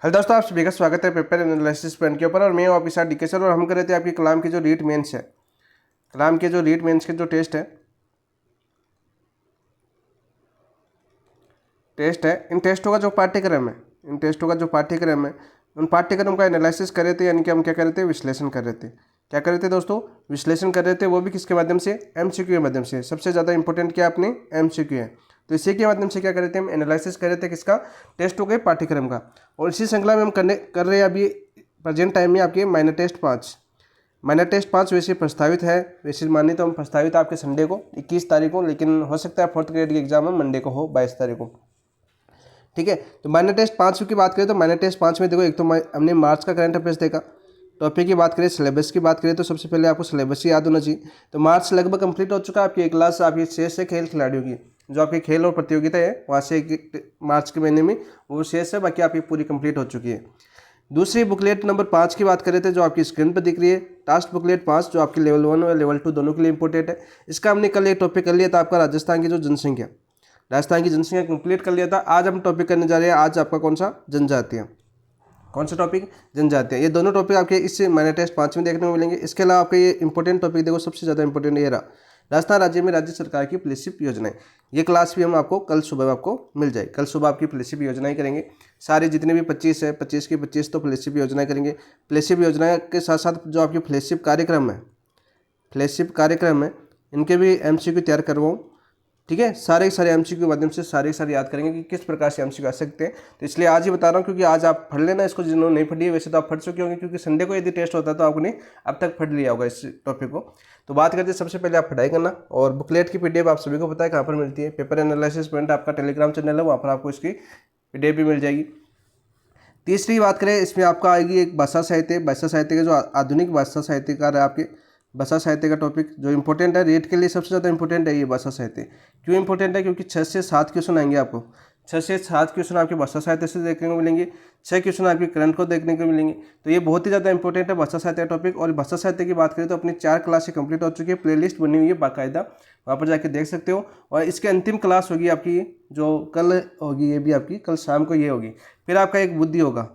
Hello दोस्तों, आप सभी का स्वागत है पेपर एनालिसिस पॉइंट के ऊपर। और मैं हूं आपके साथ डीके सर, और हम कर रहे थे आपकी कलाम की जो रीट मेंस है, कलाम के जो रीट मेंस के जो टेस्ट है इन टेस्टों का जो पाठ्यक्रम है उन पाठ्यक्रम का एनालिसिस कर रहे थे, यानी कि हम क्या कर रहे थे, विश्लेषण कर रहे थे। क्या कर रहे थे दोस्तों? विश्लेषण कर रहे थे, वो भी किसके माध्यम से? एमसीक्यू के माध्यम से। सबसे ज़्यादा इंपॉर्टेंट क्या अपने एमसीक्यू है, तो इसी के माध्यम से क्या कर रहे थे, हम एनालिसिस कर रहे थे किसका? टेस्टों के पाठ्यक्रम का। और इसी श्रृंखला में हम कर रहे हैं अभी प्रेजेंट टाइम में आपके माइनर टेस्ट 5। माइनर टेस्ट 5 वैसे प्रस्तावित है, वैसे मानिए तो हम प्रस्तावित है आपके संडे को 21 तारीख को, लेकिन हो सकता है 4th ग्रेड की एग्जाम हम मंडे को हो 22 तारीख को। ठीक है, तो माइनर टेस्ट 5 की बात करें तो माइनर टेस्ट 5 में देखो, एक तो हमने मार्च का करंट अफेयर्स देखा। टॉपिक की बात करें, सिलेबस की बात करें तो सबसे पहले आपको सिलेबस ही याद होना चाहिए। तो मार्च लगभग कंप्लीट हो चुका है आपकी एक क्लास आपकी 6 से खेल खिलाड़ियों की, जो आपकी खेल और प्रतियोगिता है वहाँ से मार्च के महीने में वो शेष है, बाकी आपकी पूरी कंप्लीट हो चुकी है। दूसरी बुकलेट नंबर 5 की बात करें थे, जो आपकी स्क्रीन पर दिख रही है, टास्क बुकलेट 5, जो आपकी लेवल 1 और लेवल 2 दोनों के लिए इंपॉर्टेंट है। इसका हमने कल एक टॉपिक कर लिया था आपका राजस्थान की जनसंख्या कंप्लीट कर लिया था। आज हम टॉपिक करने जा रहे हैं, आज आपका कौन सा? जनजातियाँ। कौन सा टॉपिक? जनजातियाँ। ये दोनों टॉपिक आपके इस माइनर टेस्ट 5 में देखने को मिलेंगे। इसके अलावा आपके ये इंपॉर्टेंट टॉपिक देखो, सबसे ज़्यादा इंपॉर्टेंट ये रहा, राजस्थान राज्य में राज्य सरकार की फ्लैगशिप योजनाएं। ये क्लास भी हम आपको कल सुबह आपको मिल जाए। कल सुबह आपकी फ्लैगशिप योजनाएं करेंगे, सारे जितने भी 25 है, 25 की 25 तो फ्लैगशिप योजनाएं करेंगे। फ्लैगशिप योजना के साथ साथ जो आपकी फ्लैगशिप कार्यक्रम है इनके भी एमसीक्यू तैयार करवाऊँ। ठीक है, सारे एमसीक्यू के माध्यम से सारे याद करेंगे कि किस प्रकार से एमसीक्यू आ सकते हैं। तो इसलिए आज ही बता रहा हूँ, क्योंकि आज आप पढ़ लेना इसको, जिन्होंने नहीं पढ़ी है वैसे तो आप पढ़ चुके होंगे, क्योंकि संडे को यदि टेस्ट होता है तो आपने अब तक पढ़ लिया होगा इस टॉपिक को। तो बात करते हैं, सबसे पहले आप पढ़ाई करना। और बुकलेट की पीडीएफ आप सभी को पता है कहाँ पर मिलती है, पेपर एनालिसिस पॉइंट आपका टेलीग्राम चैनल है, वहाँ पर आपको इसकी पीडीएफ भी मिल जाएगी। तीसरी बात करें, इसमें आपका आएगी एक भाषा साहित्य के जो आधुनिक भाषा साहित्यकार है आपके, भाषा साहित्य का टॉपिक जो इंपॉर्टेंट है, रेट के लिए सबसे ज़्यादा इंपॉर्टेंट है ये भाषा साहित्य। क्यों इंपॉर्टेंट है? क्योंकि 6 से 7 क्वेश्चन आएंगे आपको, 6 से 7 क्वेश्चन आपके भाषा साहित्य से देखने को मिलेंगे, 6 क्वेश्चन आपके करंट को देखने को मिलेंगे। तो ये बहुत ही ज़्यादा इंपॉर्टेंट है भाषा साहित्य टॉपिक। और भाषा साहित्य की बात करें तो अपनी 4 क्लासें कंप्लीट हो चुकी है, प्लेलिस्ट बनी हुई है बाकायदा, वहाँ पर जाके देख सकते हो। और इसकी अंतिम क्लास होगी आपकी जो कल होगी, ये भी आपकी कल शाम को ये होगी। फिर आपका एक बुद्धि होगा,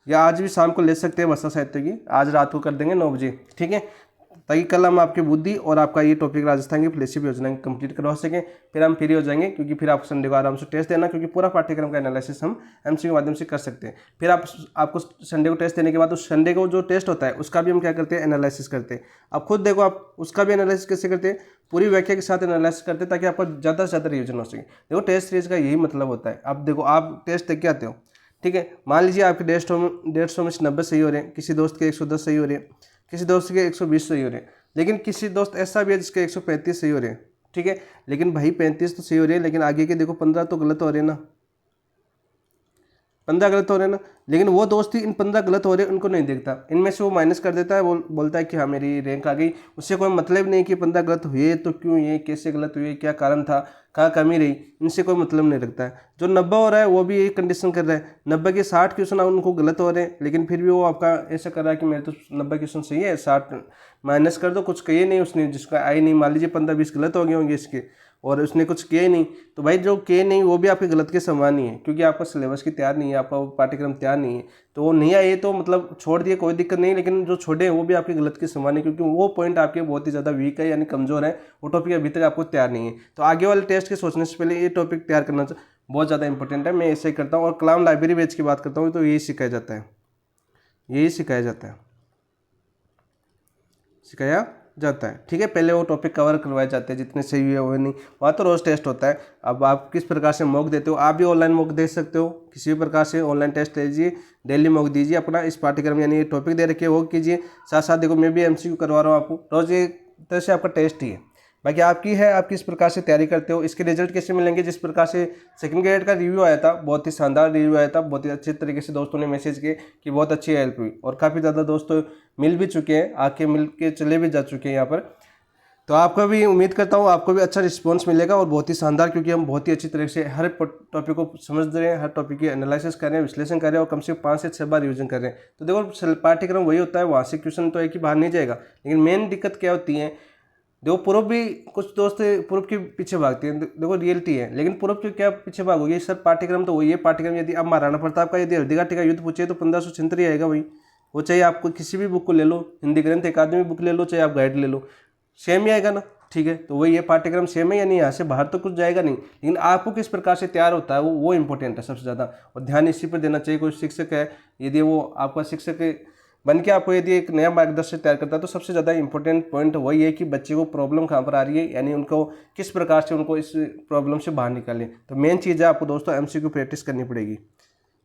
या आज भी शाम को ले सकते हैं भाषा साहित्य की, आज रात को कर देंगे 9 बजे। ठीक है, ताकि कल हम आपकी बुद्धि और आपका ये टॉपिक राजस्थान की फ्लैगशिप योजना कंप्लीट करवा सकें। फिर हम फ्री हो जाएंगे, क्योंकि फिर आप संडे को आराम से टेस्ट देना, क्योंकि पूरा पाठ्यक्रम का एनालिसिस हम एमसीक्यू के माध्यम से कर सकते हैं। फिर आपको संडे को टेस्ट देने के बाद उस संडे को जो टेस्ट होता है उसका भी हम क्या करते हैं, एनालिसिस करते हैं। आप खुद देखो, आप उसका भी एनालिसिस कैसे करते हैं, पूरी व्याख्या के साथ एनालिसिस करते हैं, ताकि आपका ज़्यादा से ज़्यादा रिविजन हो सके। देखो, टेस्ट सीरीज का यही मतलब होता है। अब देखो, आप टेस्ट देख के आते हो, ठीक है, मान लीजिए आपके 150 में से 90 सही हो रहे हैं, किसी दोस्त के 110 सही हो रहे हैं, किसी दोस्त के 120 सही हो रहे हैं, लेकिन किसी दोस्त ऐसा भी है जिसके 135 सही हो रहे हैं। ठीक है, लेकिन भाई 35 तो सही हो रहे हैं, लेकिन आगे के देखो 15 तो गलत हो रहे हैं ना, 15 गलत हो रहे हैं ना। लेकिन वो दोस्त ही इन 15 गलत हो रहे हैं उनको नहीं देखता, इनमें से वो माइनस कर देता है, बोलता है कि हाँ मेरी रैंक आ गई। उससे कोई मतलब नहीं कि 15 गलत हुए तो क्यों, ये कैसे गलत हुए, क्या कारण था, कहाँ कमी रही, इनसे कोई मतलब नहीं रखता है। जो 90 हो रहा है वो भी यही कंडीशन कर रहा है, 90 के 60 क्वेश्चन उनको गलत हो रहे हैं, लेकिन फिर भी वो आपका ऐसा कर रहा है कि मेरे तो 90 क्वेश्चन सही है, 60 माइनस कर दो, कुछ कहिए नहीं उसने, जिसका आई नहीं, मान लीजिए 15-20 गलत हो गए होंगे इसके, और उसने कुछ किया ही नहीं। तो भाई जो किए नहीं वो भी आपके गलत के समान ही है, क्योंकि आपका सिलेबस की तैयार नहीं है, आपका पाठ्यक्रम तैयार नहीं है। तो वो नहीं आए तो मतलब छोड़ दिए, कोई दिक्कत नहीं, लेकिन जो छोड़े हैं वो भी आपके गलत के समान है, क्योंकि वो पॉइंट आपके बहुत ही ज़्यादा वीक है, यानी कमज़ोर है, वो टॉपिक अभी तक आपको तैयार नहीं है। तो आगे वाले टेस्ट के सोचने से पहले ये टॉपिक तैयार करना बहुत ज़्यादा इंपॉर्टेंट है। मैं ऐसे ही करता हूँ। और कलाम लाइब्रेरी बैच की बात करता हूँ तो यही सिखाया जाता है, ठीक है। पहले वो टॉपिक कवर करवाए जाते हैं, जितने सही हुए वो नहीं, वहाँ तो रोज़ टेस्ट होता है। अब आप किस प्रकार से मॉक देते हो, आप भी ऑनलाइन मॉक दे सकते हो, किसी भी प्रकार से ऑनलाइन टेस्ट लीजिए, डेली मॉक दीजिए अपना, इस पाठ्यक्रम यानी टॉपिक दे रखे वो कीजिए, साथ साथ देखो मैं भी एमसीक्यू करवा रहा हूँ आपको, रोज़ एक तरह से आपका टेस्ट ही है। बाकी आपकी है, आप किस प्रकार से तैयारी करते हो, इसके रिजल्ट कैसे मिलेंगे। जिस प्रकार से सेकंड ग्रेड का रिव्यू आया था, बहुत ही शानदार रिव्यू आया था, बहुत ही अच्छे तरीके से दोस्तों ने मैसेज किए कि बहुत अच्छी हेल्प हुई, और काफ़ी ज़्यादा दोस्तों मिल भी चुके हैं, आके मिल के चले भी जा चुके हैं यहाँ पर। तो आपका भी उम्मीद करता हूँ आपको भी अच्छा रिस्पॉन्स मिलेगा, और बहुत ही शानदार, क्योंकि हम बहुत ही अच्छी तरह से हर टॉपिक को समझ रहे हैं, हर टॉपिक की एनालिसिस कर रहे हैं, विश्लेषण कर रहे हैं, और कम से कम 5 से 6 बार रिविजन कर रहे हैं। तो देखो, पाठ्यक्रम वही होता है, वहाँ से क्वेश्चन तो एक ही बाहर नहीं जाएगा, लेकिन मेन दिक्कत क्या होती है, देखो पूर्व भी कुछ दोस्त पूर्व के पीछे भागते हैं, देखो रियलिटी है, लेकिन पूर्व के क्या पीछे भागोगे, सर पाठ्यक्रम तो वही है पाठ्यक्रम। यदि अब महाराणा प्रताप का यदि हल्दीघाटी का युद्ध पूछे तो 1576 आएगा भाई, वो चाहे आपको किसी भी बुक को ले लो, हिंदी ग्रंथ अकादमी बुक ले लो, चाहे आप गाइड ले लो, सेम ही आएगा ना। ठीक है, तो वही है पाठ्यक्रम सेम है या नहीं, यहाँ से बाहर तो कुछ जाएगा नहीं, लेकिन आपको किस प्रकार से तैयार होता है वो इंपॉर्टेंट है सबसे ज़्यादा, और ध्यान इसी पर देना चाहिए। कोई शिक्षक है, यदि वो आपका शिक्षक बन के आपको यदि एक नया मार्गदर्शक तैयार करता है तो सबसे ज़्यादा इंपॉर्टेंट पॉइंट वही है कि बच्चे को प्रॉब्लम कहाँ पर आ रही है, यानी उनको किस प्रकार से उनको इस प्रॉब्लम से बाहर निकालें। तो मेन चीज़ है आपको दोस्तों एमसीक्यू प्रैक्टिस करनी पड़ेगी,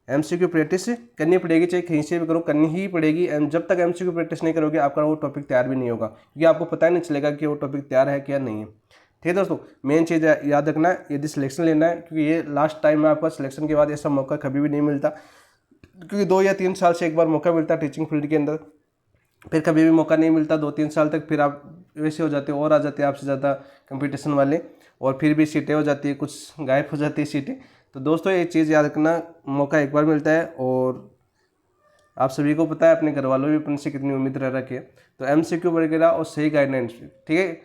एमसीक्यू प्रैक्टिस करनी पड़ेगी, चाहे कहीं से भी करो, करनी ही पड़ेगी। जब तक एमसीक्यू प्रैक्टिस नहीं करोगे आपका वो टॉपिक तैयार भी नहीं होगा, क्योंकि आपको पता ही नहीं चलेगा कि वो टॉपिक तैयार है क्या नहीं है। ठीक है दोस्तों, मेन चीज़ याद रखना है यदि सिलेक्शन लेना है, क्योंकि ये लास्ट टाइम में आपका सिलेक्शन के बाद ऐसा मौका कभी भी नहीं मिलता, क्योंकि 2 या 3 साल से एक बार मौका मिलता है टीचिंग फील्ड के अंदर, फिर कभी भी मौका नहीं मिलता 2-3 साल तक, फिर आप वैसे हो जाते हो और आ जाते हैं आपसे ज़्यादा कंपटीशन वाले, और फिर भी सीटें हो जाती है, कुछ गायब हो जाती है सीटें। तो दोस्तों ये चीज़ याद रखना, मौका एक बार मिलता है, और आप सभी को पता है अपने घर वालों भी अपन से कितनी उम्मीद रह रखी है। तो एमसीक्यू वगैरह और सही गाइडलाइंस, ठीक है,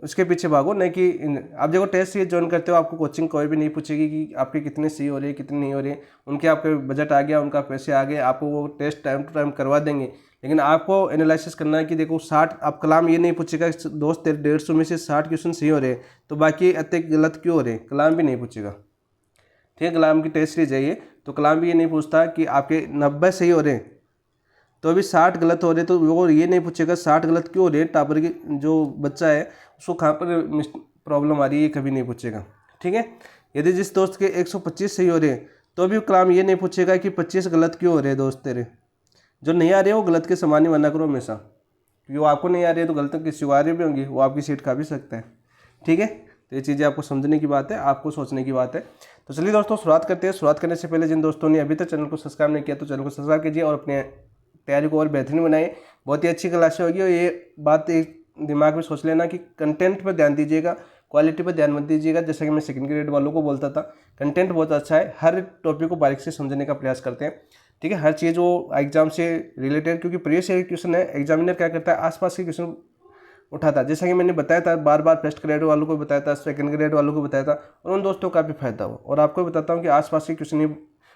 उसके पीछे भागो, नहीं कि आप देखो टेस्ट सीरीज ज्वाइन करते हो आपको कोचिंग कोई भी नहीं पूछेगी कि आपके कितने सही हो रही है कितने नहीं हो रही है, उनके आपके बजट आ गया, उनका पैसे आ गए, आपको वो टेस्ट टाइम टू टाइम करवा देंगे, लेकिन आपको एनालिसिस करना है कि देखो 60, आप कलाम ये नहीं पूछेगा दोस्त तेरे 150 में से 60 क्वेश्चन सही हो रहे हैं तो बाकी अत्ते गलत क्यों हो रहे हैं, कलाम भी नहीं पूछेगा। ठीक है, कलाम की टेस्ट सीरीज है, तो कलाम भी ये नहीं पूछता कि आपके 90 सही हो रहे हैं तो अभी 60 गलत हो रहे, तो वो ये नहीं पूछेगा 60 गलत क्यों हो रहे हैं, टापर की जो बच्चा है उसको कहाँ पर प्रॉब्लम आ रही है, ये कभी नहीं पूछेगा। ठीक है, यदि जिस दोस्त के 125 सही हो रहे हैं तो भी कलाम ये नहीं पूछेगा कि 25 गलत क्यों हो रहे हैं दोस्त तेरे, जो नहीं आ रहे हो गलत के समान ही मना करो हमेशा, क्योंकि वो आपको नहीं आ रही है तो गलत किसी को आ रही भी होंगी, वो आपकी सीट खा भी सकता है। ठीक है, तो ये चीज़ें आपको समझने की बात है, आपको सोचने की बात है। तो चलिए दोस्तों शुरुआत करते हैं। शुरुआत करने से पहले जिन दोस्तों ने अभी तक चैनल को सब्सक्राइब नहीं किया तो चैनल को सब्सक्राइब कीजिए और अपने तैयारी को और बेहतरीन बनाइए। बहुत ही अच्छी क्लासें होगी, और ये बात एक दिमाग में सोच लेना कि कंटेंट पर ध्यान दीजिएगा, क्वालिटी पर ध्यान मत दीजिएगा। जैसा कि मैं सेकंड ग्रेड वालों को बोलता था, कंटेंट बहुत अच्छा है, हर टॉपिक को बारीक से समझने का प्रयास करते हैं। ठीक है, हर चीज़ वो एग्जाम से रिलेटेड, क्योंकि प्रीवियस ईयर क्वेश्चन है, एग्जामिनर क्या करता है आसपास के क्वेश्चन उठाता है। जैसा कि मैंने बताया था, बार बार फर्स्ट ग्रेड वालों को बताया था, सेकंड ग्रेड वालों को बताया था, और उन दोस्तों का भी फायदा हो। और आपको बताता हूँ कि आसपास के क्वेश्चन ही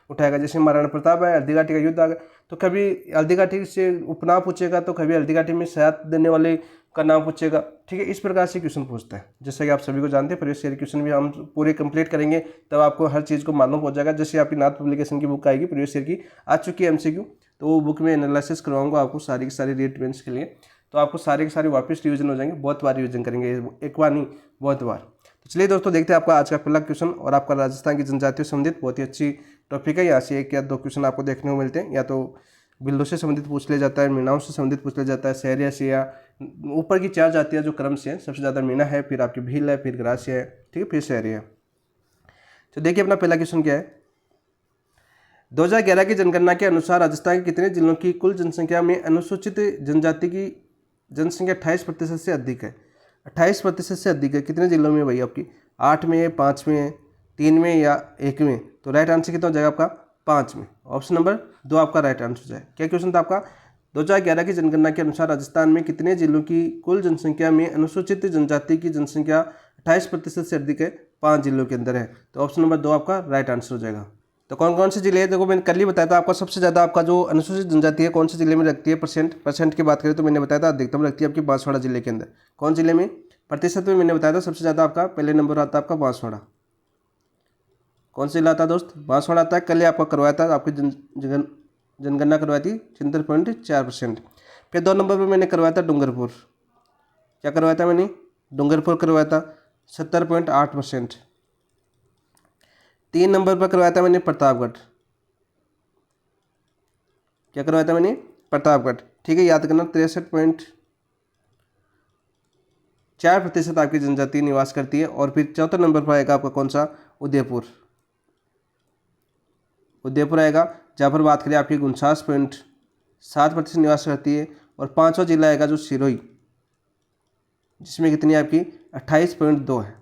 उठाएगा। जैसे महाराणा प्रताप है, हल्दीघाटी का युद्ध आ गया, तो कभी हल्दीघाटी से उपनाम पूछेगा, तो कभी हल्दीघाटी में साथ देने वाले का नाम पूछेगा। ठीक है, इस प्रकार से क्वेश्चन पूछता है। जैसे कि आप सभी को जानते हैं, प्रीवियस ईयर क्वेश्चन भी हम पूरे कंप्लीट करेंगे, तब आपको हर चीज़ को मालूम हो जाएगा। जैसे आपकी नाथ पब्लिकेशन की बुक आएगी, प्रीवियस ईयर की आ चुकी है एमसीक्यू, तो वो बुक में एनालिसिस करवाऊंगा आपको सारी की सारी रीट बेंच के लिए, तो आपको सारे के सारे वापस रिवीजन हो जाएंगे। बहुत बार रिवीजन करेंगे, एक बार नहीं बहुत बार। तो चलिए दोस्तों देखते हैं आपका आज का पहला क्वेश्चन, और आपका राजस्थान की जनजातियों से संबंधित बहुत ही अच्छी टॉपिक है। यहाँ से 1 या 2 क्वेश्चन आपको देखने को मिलते हैं, या तो बिल्लों से संबंधित पूछ लिया जाता है, मीणाओं से संबंधित पूछ लिया जाता है, सहरिया से, या ऊपर की 4 जातियाँ जो क्रम से हैं, सबसे ज़्यादा मीणा है, फिर आपकी भील है, फिर ग्रासिया है, ठीक है, फिर सहरिया है। तो देखिए अपना पहला क्वेश्चन क्या है। 2011 की जनगणना के अनुसार राजस्थान के कितने जिलों की कुल जनसंख्या में अनुसूचित जनजाति की जनसंख्या 28% से अधिक है? 28% से अधिक है, कितने जिलों में भाई आपकी? 8 में, 5 में, 3 में या 1 में? तो राइट आंसर कितना हो जाएगा आपका? 5 में। ऑप्शन नंबर 2 आपका राइट आंसर हो जाए। क्या क्वेश्चन था आपका? 2011 की जनगणना के अनुसार राजस्थान में कितने जिलों की कुल जनसंख्या में अनुसूचित जनजाति की जनसंख्या 28% से अधिक है? 5 जिलों के अंदर है। तो ऑप्शन नंबर 2 आपका राइट आंसर हो जाएगा। तो कौन कौन से जिले हैं? देखो मैंने कल ही बताया था आपका, सबसे ज़्यादा आपका जो अनुसूचित जनजाति है कौन से जिले में रखती है परसेंट की बात करें तो मैंने बताया था अधिकतम रखती है आपकी बांसवाड़ा जिले के अंदर। कौन जिले में? प्रतिशत में मैंने बताया था सबसे ज़्यादा आपका पहले नंबर आता है आपका बांसवाड़ा। कौन सा जिला आता है दोस्त? बांसवाड़ा आता है। कल ही आपका करवाया था, आपकी जनगणना करवाई थी 73.4%। फिर 2 नंबर पर मैंने करवाया था डूंगरपुर। क्या करवाया था मैंने? डूंगरपुर करवाया था 70.8%। 3 नंबर पर करवाया था मैंने प्रतापगढ़। क्या करवाया था मैंने? प्रतापगढ़। ठीक है, याद करना 63.4% आपकी जनजाति निवास करती है। और फिर 4 नंबर पर आएगा आपका कौन सा? उदयपुर। उदयपुर आएगा। जहाँ पर बात करें आपकी 49.7% निवास करती है। और 5वां जिला आएगा जो सिरोही, जिसमें कितनी है आपकी? 28.2 है।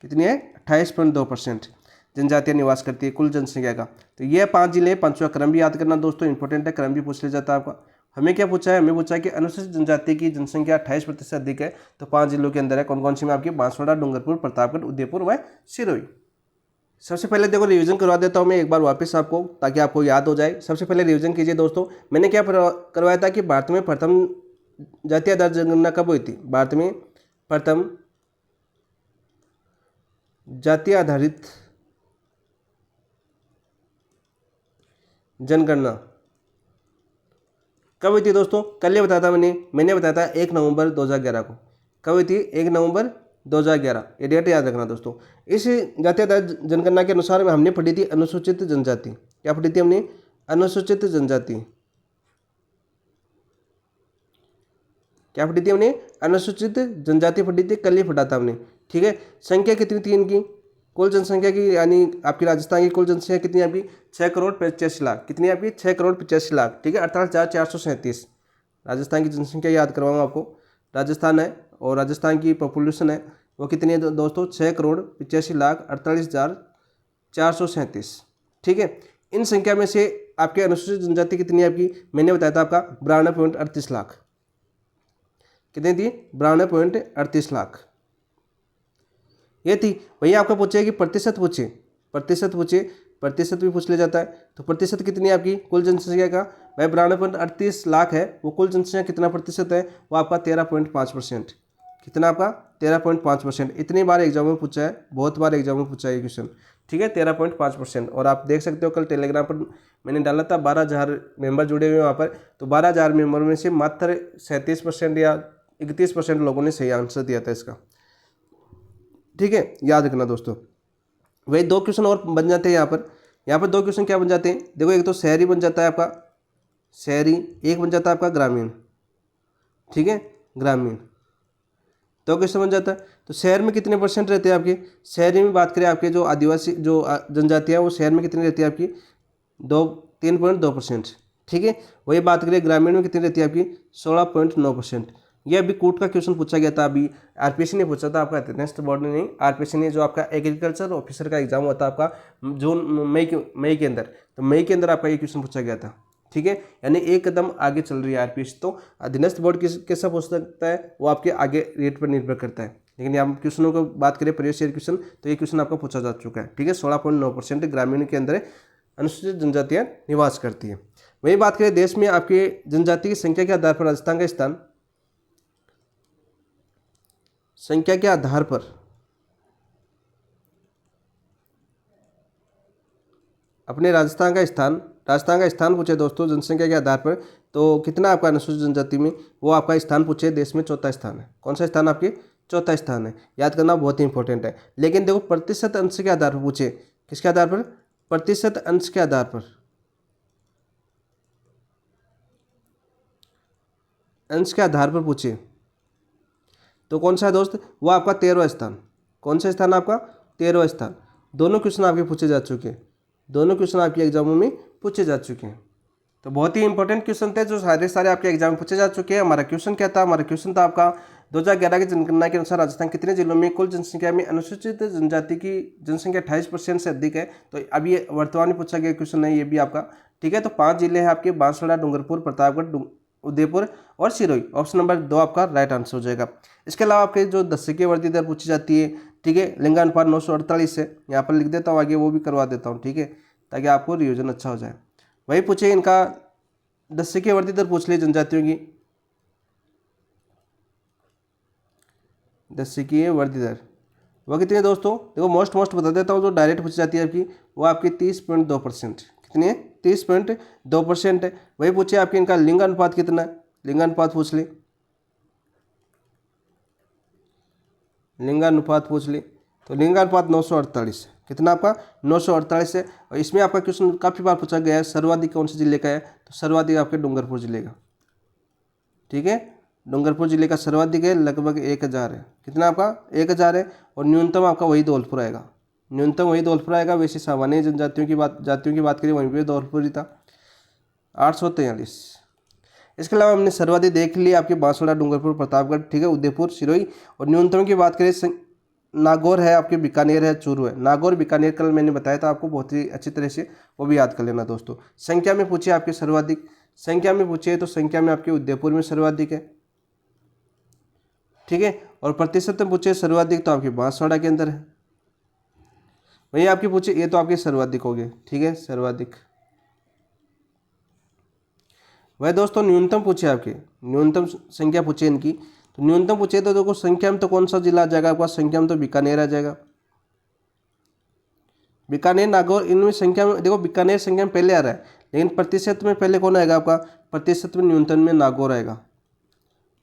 कितनी है? 28.2% जनजातियाँ निवास करती है कुल जनसंख्या का। तो ये 5 जिले, 5वां क्रम भी याद करना दोस्तों, इंपॉर्टेंट है, क्रम भी पूछ लिया जाता है आपका। हमें क्या पूछा है, हमें पूछा है कि अनुसूचित जनजाति की जनसंख्या 28% अधिक है, तो 5 जिलों के अंदर है। कौन कौन सी में आपकी बांसवाड़ा, डूंगरपुर, प्रतापगढ़, उदयपुर व सिरोही। सबसे पहले देखो रिवीजन करवा देता हूँ मैं एक बार वापस आपको, ताकि आपको याद हो जाए। सबसे पहले रिवीजन कीजिए दोस्तों। मैंने क्या करवाया था कि भारत में प्रथम जातीय आधार जनगणना कब हुई थी। भारत में प्रथम जातीय आधारित जनगणना कब हुई थी दोस्तों। कल ये बताया था मैंने बताया था 1 नवंबर 2011 को। कब हुई थी, 1 नवंबर 2011। ये डेट याद रखना दोस्तों। इस जातीय आधार जनगणना के अनुसार में हमने पढ़ी थी अनुसूचित जनजाति। क्या पढ़ी थी हमने, अनुसूचित जनजाति। क्या पढ़ी थी हमने, अनुसूचित जनजाति पढ़ी थी, कल ही पढ़ा था हमने। ठीक है, संख्या कितनी थी इनकी, कुल जनसंख्या की, यानी आपकी राजस्थान की कुल जनसंख्या कितनी आपकी 6,85,00,000। कितनी आपकी 6,85,00,000। ठीक है, 48,437। राजस्थान की जनसंख्या याद करवाऊँ आपको। राजस्थान है और राजस्थान की पॉपुलेशन है वो कितनी है दोस्तों, 6,85,48,437। ठीक है, इन संख्या में से आपके अनुसूचित जनजाति कितनी है आपकी, मैंने बताया था आपका 92.38 लाख। कितनी थी, 92.38 लाख ये थी। वही आपको पूछे कि प्रतिशत पूछे, प्रतिशत भी पूछ लिया जाता है। तो प्रतिशत कितनी है आपकी कुल जनसंख्या का, भाई 92.38 लाख है, वो कुल जनसंख्या कितना प्रतिशत है, वो आपका 13.5%। कितना आपका 13.5%। इतनी बार एग्जाम में पूछा है, बहुत बार एग्जाम में पूछा है ये क्वेश्चन। ठीक है, 13.5%। और आप देख सकते हो कल टेलीग्राम पर मैंने डाला था 12,000 मेंबर जुड़े हुए हैं वहाँ पर। तो 12,000 मेंबर में से मात्र 37% या 31% लोगों ने सही आंसर दिया था इसका। ठीक है, याद रखना दोस्तों। वही 2 क्वेश्चन और बन जाते हैं यहाँ पर 2 क्वेश्चन क्या बन जाते हैं, देखो। एक तो शहरी बन जाता है आपका शहरी, एक बन जाता है आपका ग्रामीण। ठीक है, ग्रामीण 2 क्वेश्चन बन जाता है। तो शहर में कितने % रहते हैं आपके, शहरी में बात करें आपके जो आदिवासी जो जनजातियाँ वो शहर में कितनी रहती है आपकी 3.2%। ठीक है, वही बात करें ग्रामीण में कितनी रहती है आपकी 16.9%। ये अभी कूट का क्वेश्चन पूछा गया था, अभी आरपीएससी ने पूछा था आपका, नेक्स्ट बोर्ड ने नहीं, आरपीएससी ने, जो आपका एग्रीकल्चर ऑफिसर का एग्जाम होता है आपका जून मई के अंदर। तो मई के अंदर आपका ये क्वेश्चन पूछा गया था। ठीक है, यानी एक कदम आगे चल रही है आरपीएससी। तो अधीनस्थ बोर्ड कैसा पूछ सकता है, वो आपके आगे रेट पर निर्भर करता है। लेकिन यहाँ क्वेश्चनों को बात करें प्रीवियस ईयर क्वेश्चन, तो ये क्वेश्चन आपका पूछा जा चुका है। ठीक है, 16.9% ग्रामीण के अंदर अनुसूचित जनजातियाँ निवास करती है। वही बात करें देश में आपके जनजाति की संख्या के आधार पर राजस्थान का स्थान, संख्या के आधार पर अपने राजस्थान का स्थान पूछे दोस्तों जनसंख्या के आधार पर, तो कितना आपका अनुसूचित जनजाति में, वो आपका स्थान पूछे देश में 4था स्थान है। कौन सा स्थान आपके 4था स्थान है, याद करना बहुत ही इंपॉर्टेंट है। लेकिन देखो प्रतिशत अंश के आधार पर पूछे, किसके आधार पर, प्रतिशत अंश के आधार पर, अंश के आधार पर पूछे तो कौन सा है दोस्त, वो आपका 13वां स्थान। कौन सा स्थान आपका 13वां स्थान। दोनों क्वेश्चन आपके पूछे जा चुके हैं, दोनों क्वेश्चन आपके एग्जामों में पूछे जा चुके हैं। तो बहुत ही इंपॉर्टेंट क्वेश्चन थे जो सारे आपके एग्जाम में पूछे जा चुके हैं। हमारा क्वेश्चन क्या था, हमारा क्वेश्चन था आपका 2011 की जनगणना के अनुसार राजस्थान कितने जिलों में कुल जनसंख्या में अनुसूचित जनजाति की जनसंख्या 28% से अधिक है। तो अब ये वर्तमान में पूछा गया क्वेश्चन है ये भी आपका। ठीक है, तो 5 जिले हैं आपके, बांसवाड़ा, डूंगरपुर, प्रतापगढ़, उदयपुर और सिरोही। ऑप्शन नंबर 2 आपका राइट आंसर हो जाएगा। इसके अलावा आपके जो 10 की वर्दी दर पूछी जाती है, ठीक है, लिंगानुपात 948 है, यहाँ पर लिख देता हूँ आगे, वो भी करवा देता हूँ। ठीक है, ताकि आपको रिविजन अच्छा हो जाए। वही पूछे इनका 10 की वर्दी दर पूछ ली जनजातियों की, 10 की वर्दी दर वो कितनी है दोस्तों, देखो मोस्ट बता देता हूँ, जो डायरेक्ट पूछी जाती है आपकी वो आपकी 30.2%। कितनी है 30.2% है। वही पूछे आपके इनका लिंगानुपात कितना है, लिंगानुपात पूछ ली, लिंगानुपात पूछ ली, तो लिंगानुपात 948 है। कितना आपका 948 है। और इसमें आपका क्वेश्चन काफ़ी बार पूछा गया है, सर्वाधिक कौन से जिले का है, तो सर्वाधिक आपके डूंगरपुर जिले का। ठीक है, डूंगरपुर जिले का सर्वाधिक है, लगभग 1000 है। कितना आपका 1000 है। और न्यूनतम आपका वही धौलपुर आएगा, न्यूनतम वही धौलपुर आएगा। वैसे सामान्य जनजातियों की बात करें, वहीं पर धौलपुर ही था 843। इसके अलावा हमने सर्वाधिक देख लिया आपके बांसवाड़ा, डूंगरपुर, प्रतापगढ़, ठीक है, उदयपुर, सिरोही। और न्यूनतम की बात करें नागौर है आपके, बीकानेर है, चूरू है। नागौर बीकानेर कल मैंने बताया था आपको बहुत ही अच्छी तरह से, वो भी याद कर लेना दोस्तों। संख्या में पूछे आपके सर्वाधिक, संख्या में पूछे तो संख्या में आपके उदयपुर में सर्वाधिक है, ठीक है। और प्रतिशत में पूछे सर्वाधिक तो आपके बांसवाड़ा के अंदर है। वही आपके पूछे ये तो आपके सर्वाधिक हो गए, ठीक है, सर्वाधिक। वह दोस्तों न्यूनतम पूछे आपके, न्यूनतम संख्या पूछे इनकी, तो न्यूनतम पूछे तो देखो संख्या में तो कौन सा जिला आ जाएगा आपका, संख्या में तो बीकानेर आ जाएगा। बीकानेर, नागौर, इनमें संख्या में देखो बीकानेर संख्या में पहले आ रहा है, लेकिन प्रतिशत में पहले कौन आएगा आपका, प्रतिशत में न्यूनतम में नागौर आएगा।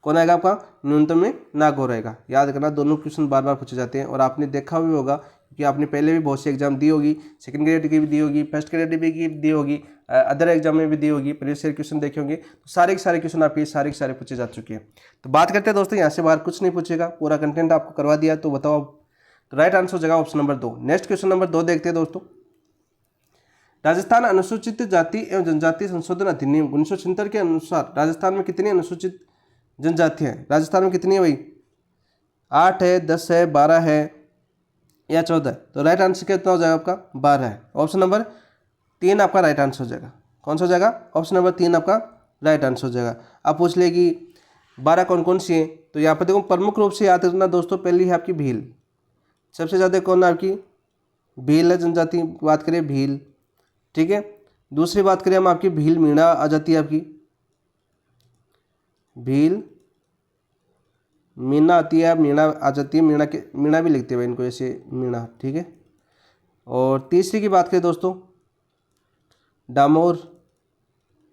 कौन आएगा आपका, न्यूनतम में नागौर आएगा। याद करना, दोनों क्वेश्चन बार बार पूछे जाते हैं और आपने देखा भी होगा कि आपने पहले भी बहुत सी एग्जाम दी होगी, सेकंड ग्रेड की भी दी होगी, फर्स्ट ग्रेड की दी होगी, अदर एग्जाम में भी दी होगी, प्रीवियस ईयर क्वेश्चन देखे होंगे, तो सारे के सारे क्वेश्चन आपके सारे के सारे पूछे जा चुके हैं। तो बात करते हैं दोस्तों, यहाँ से बाहर कुछ नहीं पूछेगा, पूरा कंटेंट आपको करवा दिया, तो बताओ तो राइट आंसर हो जाएगा option number 2। Next question number 2 देखते हैं दोस्तों। राजस्थान अनुसूचित जाति एवं जनजाति संशोधन अधिनियम 1976 के अनुसार राजस्थान में कितनी अनुसूचित जनजातियाँ हैं? राजस्थान में कितनी है भाई? 8 है, 10 है, 12 है या 14? तो राइट आंसर कितना हो जाएगा आपका? 12 है। ऑप्शन नंबर 3 आपका राइट आंसर हो जाएगा। कौन सा हो जाएगा? ऑप्शन नंबर 3 आपका राइट आंसर हो जाएगा। आप पूछ ले कि 12 कौन कौन सी है, तो यहाँ पर देखो प्रमुख रूप से याद रखना दोस्तों, पहली है आपकी भील, सबसे ज़्यादा कौन है आपकी? भील है जनजाति, बात करें भील, ठीक है। दूसरी बात करें हम आपकी भील मीणा आ जाती है, आपकी भील मीणा आती है, मीणा आ जाती है, मीणा के मीणा भी लिखते हुए इनको ऐसे मीणा, ठीक है। और तीसरी की बात करें दोस्तों डामोर,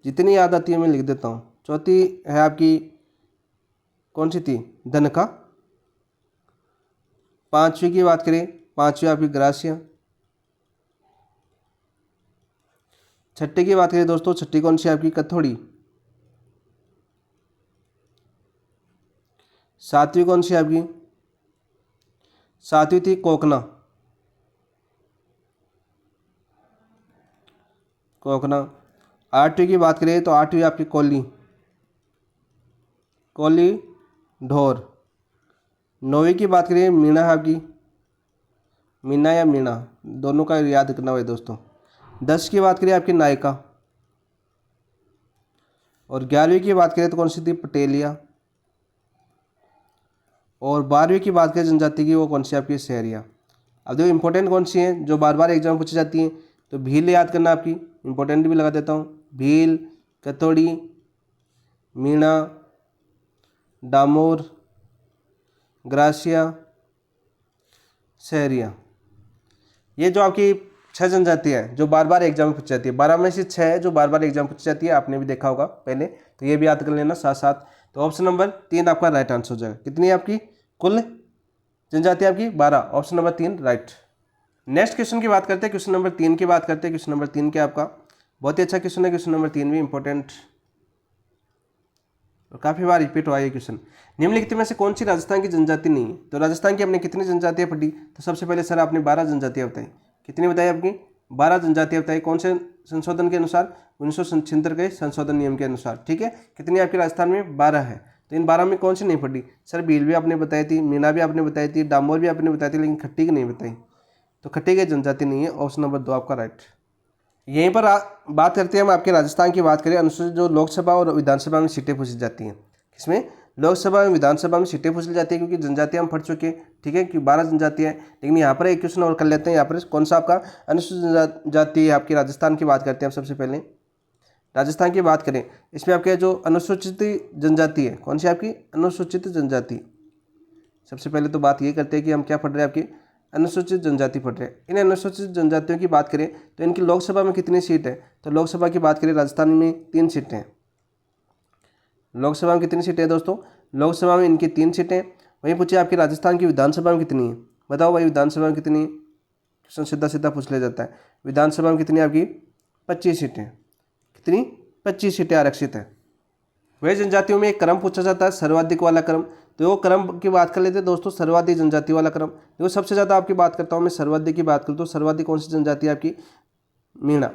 जितनी याद आती है मैं लिख देता हूँ। चौथी है आपकी कौन सी थी? धनका। पांचवी की बात करें, पांचवी आपकी ग्रासिया। छठी की बात करें दोस्तों, छठी कौन सी आपकी? कथोड़ी। सातवीं कौन सी आपकी? सातवीं थी कोकना, कोकना। आठवीं की बात करें तो आठवीं आपकी कोली, कोली ढोर। नौवीं की बात करें मीणा है आपकी, मीना या मीणा, दोनों का याद रखना है दोस्तों। 10 की बात करें आपकी नायका। और 11वीं की बात करें तो कौन सी थी? पटेलिया। और 12वीं की बात करें जनजाति की, वो कौन सी आपकी? शहरिया। अब देखो इंपॉर्टेंट कौन सी है जो बार बार एग्जाम में पूछी जाती हैं, तो भील याद करना आपकी, इंपॉर्टेंट भी लगा देता हूँ। भील, कथोड़ी, मीणा, डामोर, ग्रासिया, शहरिया। ये जो आपकी 6 जनजातियाँ हैं जो बार बार एग्जाम में पूछी जाती है, 12 में से 6 है जो बार बार एग्जाम में पूछी जाती है, आपने भी देखा होगा पहले, तो ये भी याद कर लेना साथ साथ। तो ऑप्शन नंबर 3 आपका राइट आंसर हो जाएगा। कितनी है आपकी कुल जनजाति? आपकी 12। Option number 3 right. Next question की बात करते हैं, क्वेश्चन नंबर 3 की बात करते हैं। क्वेश्चन नंबर 3 क्या आपका बहुत ही अच्छा क्वेश्चन है, क्वेश्चन नंबर 3 भी इंपॉर्टेंट और काफ़ी बार रिपीट हुआ ये क्वेश्चन। निम्नलिखित में से कौन सी राजस्थान की जनजाति नहीं है? तो राजस्थान की आपने कितनी जनजातियाँ पढ़ी? तो सबसे पहले सर आपने 12 जनजातियाँ बताई। कितनी बताई आपकी? 12 जनजातियाँ बताई। कौन से संशोधन के अनुसार? 1976 के संशोधन नियम के अनुसार, ठीक है। कितनी आपकी राजस्थान में? 12 है। तो इन 12 में कौन सी नहीं पढ़ी? सर भील भी आपने बताई थी, मीणा भी आपने बताई थी, डामोर भी आपने बताई थी, लेकिन खट्टी की नहीं बताई। तो खट्टी की जनजाति नहीं है। ऑप्शन नंबर 2 आपका राइट। यहीं पर बात करते हैं हम आपके राजस्थान की बात करें, अनुसूचित जो लोकसभा और विधानसभा में सीटें पूछी जाती हैं। किसमें? लोकसभा में विधानसभा में सीटें पूछी जाती है, क्योंकि जनजातियाँ हम पढ़ चुके हैं, ठीक है, कि 12 जनजातियाँ हैं। लेकिन यहाँ पर एक क्वेश्चन और कर लेते हैं। यहाँ पर कौन सा आपका अनुसूचित जाति है? आपकी राजस्थान की बात करते हैं हम। सबसे पहले राजस्थान की बात करें, इसमें आपके जो अनुसूचित जनजाति है, कौन सी आपकी? अनुसूचित जनजाति। सबसे पहले तो बात ये करते हैं कि हम क्या पढ़ रहे हैं? आपकी अनुसूचित जनजाति पढ़ रहे हैं। इन अनुसूचित जनजातियों की बात करें तो इनकी लोकसभा में कितनी सीट है? तो लोकसभा की बात करें राजस्थान में 3 सीटें हैं। लोकसभा में कितनी सीटें हैं दोस्तों? लोकसभा में इनकी 3 सीटें। वहीं पूछिए आपकी राजस्थान की विधानसभा में कितनी है? बताओ भाई विधानसभा में कितनी? क्वेश्चन सीधा सीधा पूछ लिया जाता है। विधानसभा में कितनी आपकी? 25 सीटें। कितनी? 25 सीटें आरक्षित है। वही जनजातियों में एक क्रम पूछा जाता है, सर्वाधिक वाला क्रम। तो वो क्रम की बात कर लेते हैं दोस्तों, सर्वाधिक जनजाति वाला क्रम। देखो सबसे ज़्यादा आपकी बात करता हूँ मैं, सर्वाधिक की बात करूँ तो सर्वाधिक कौन सी जनजाति है आपकी? मीणा।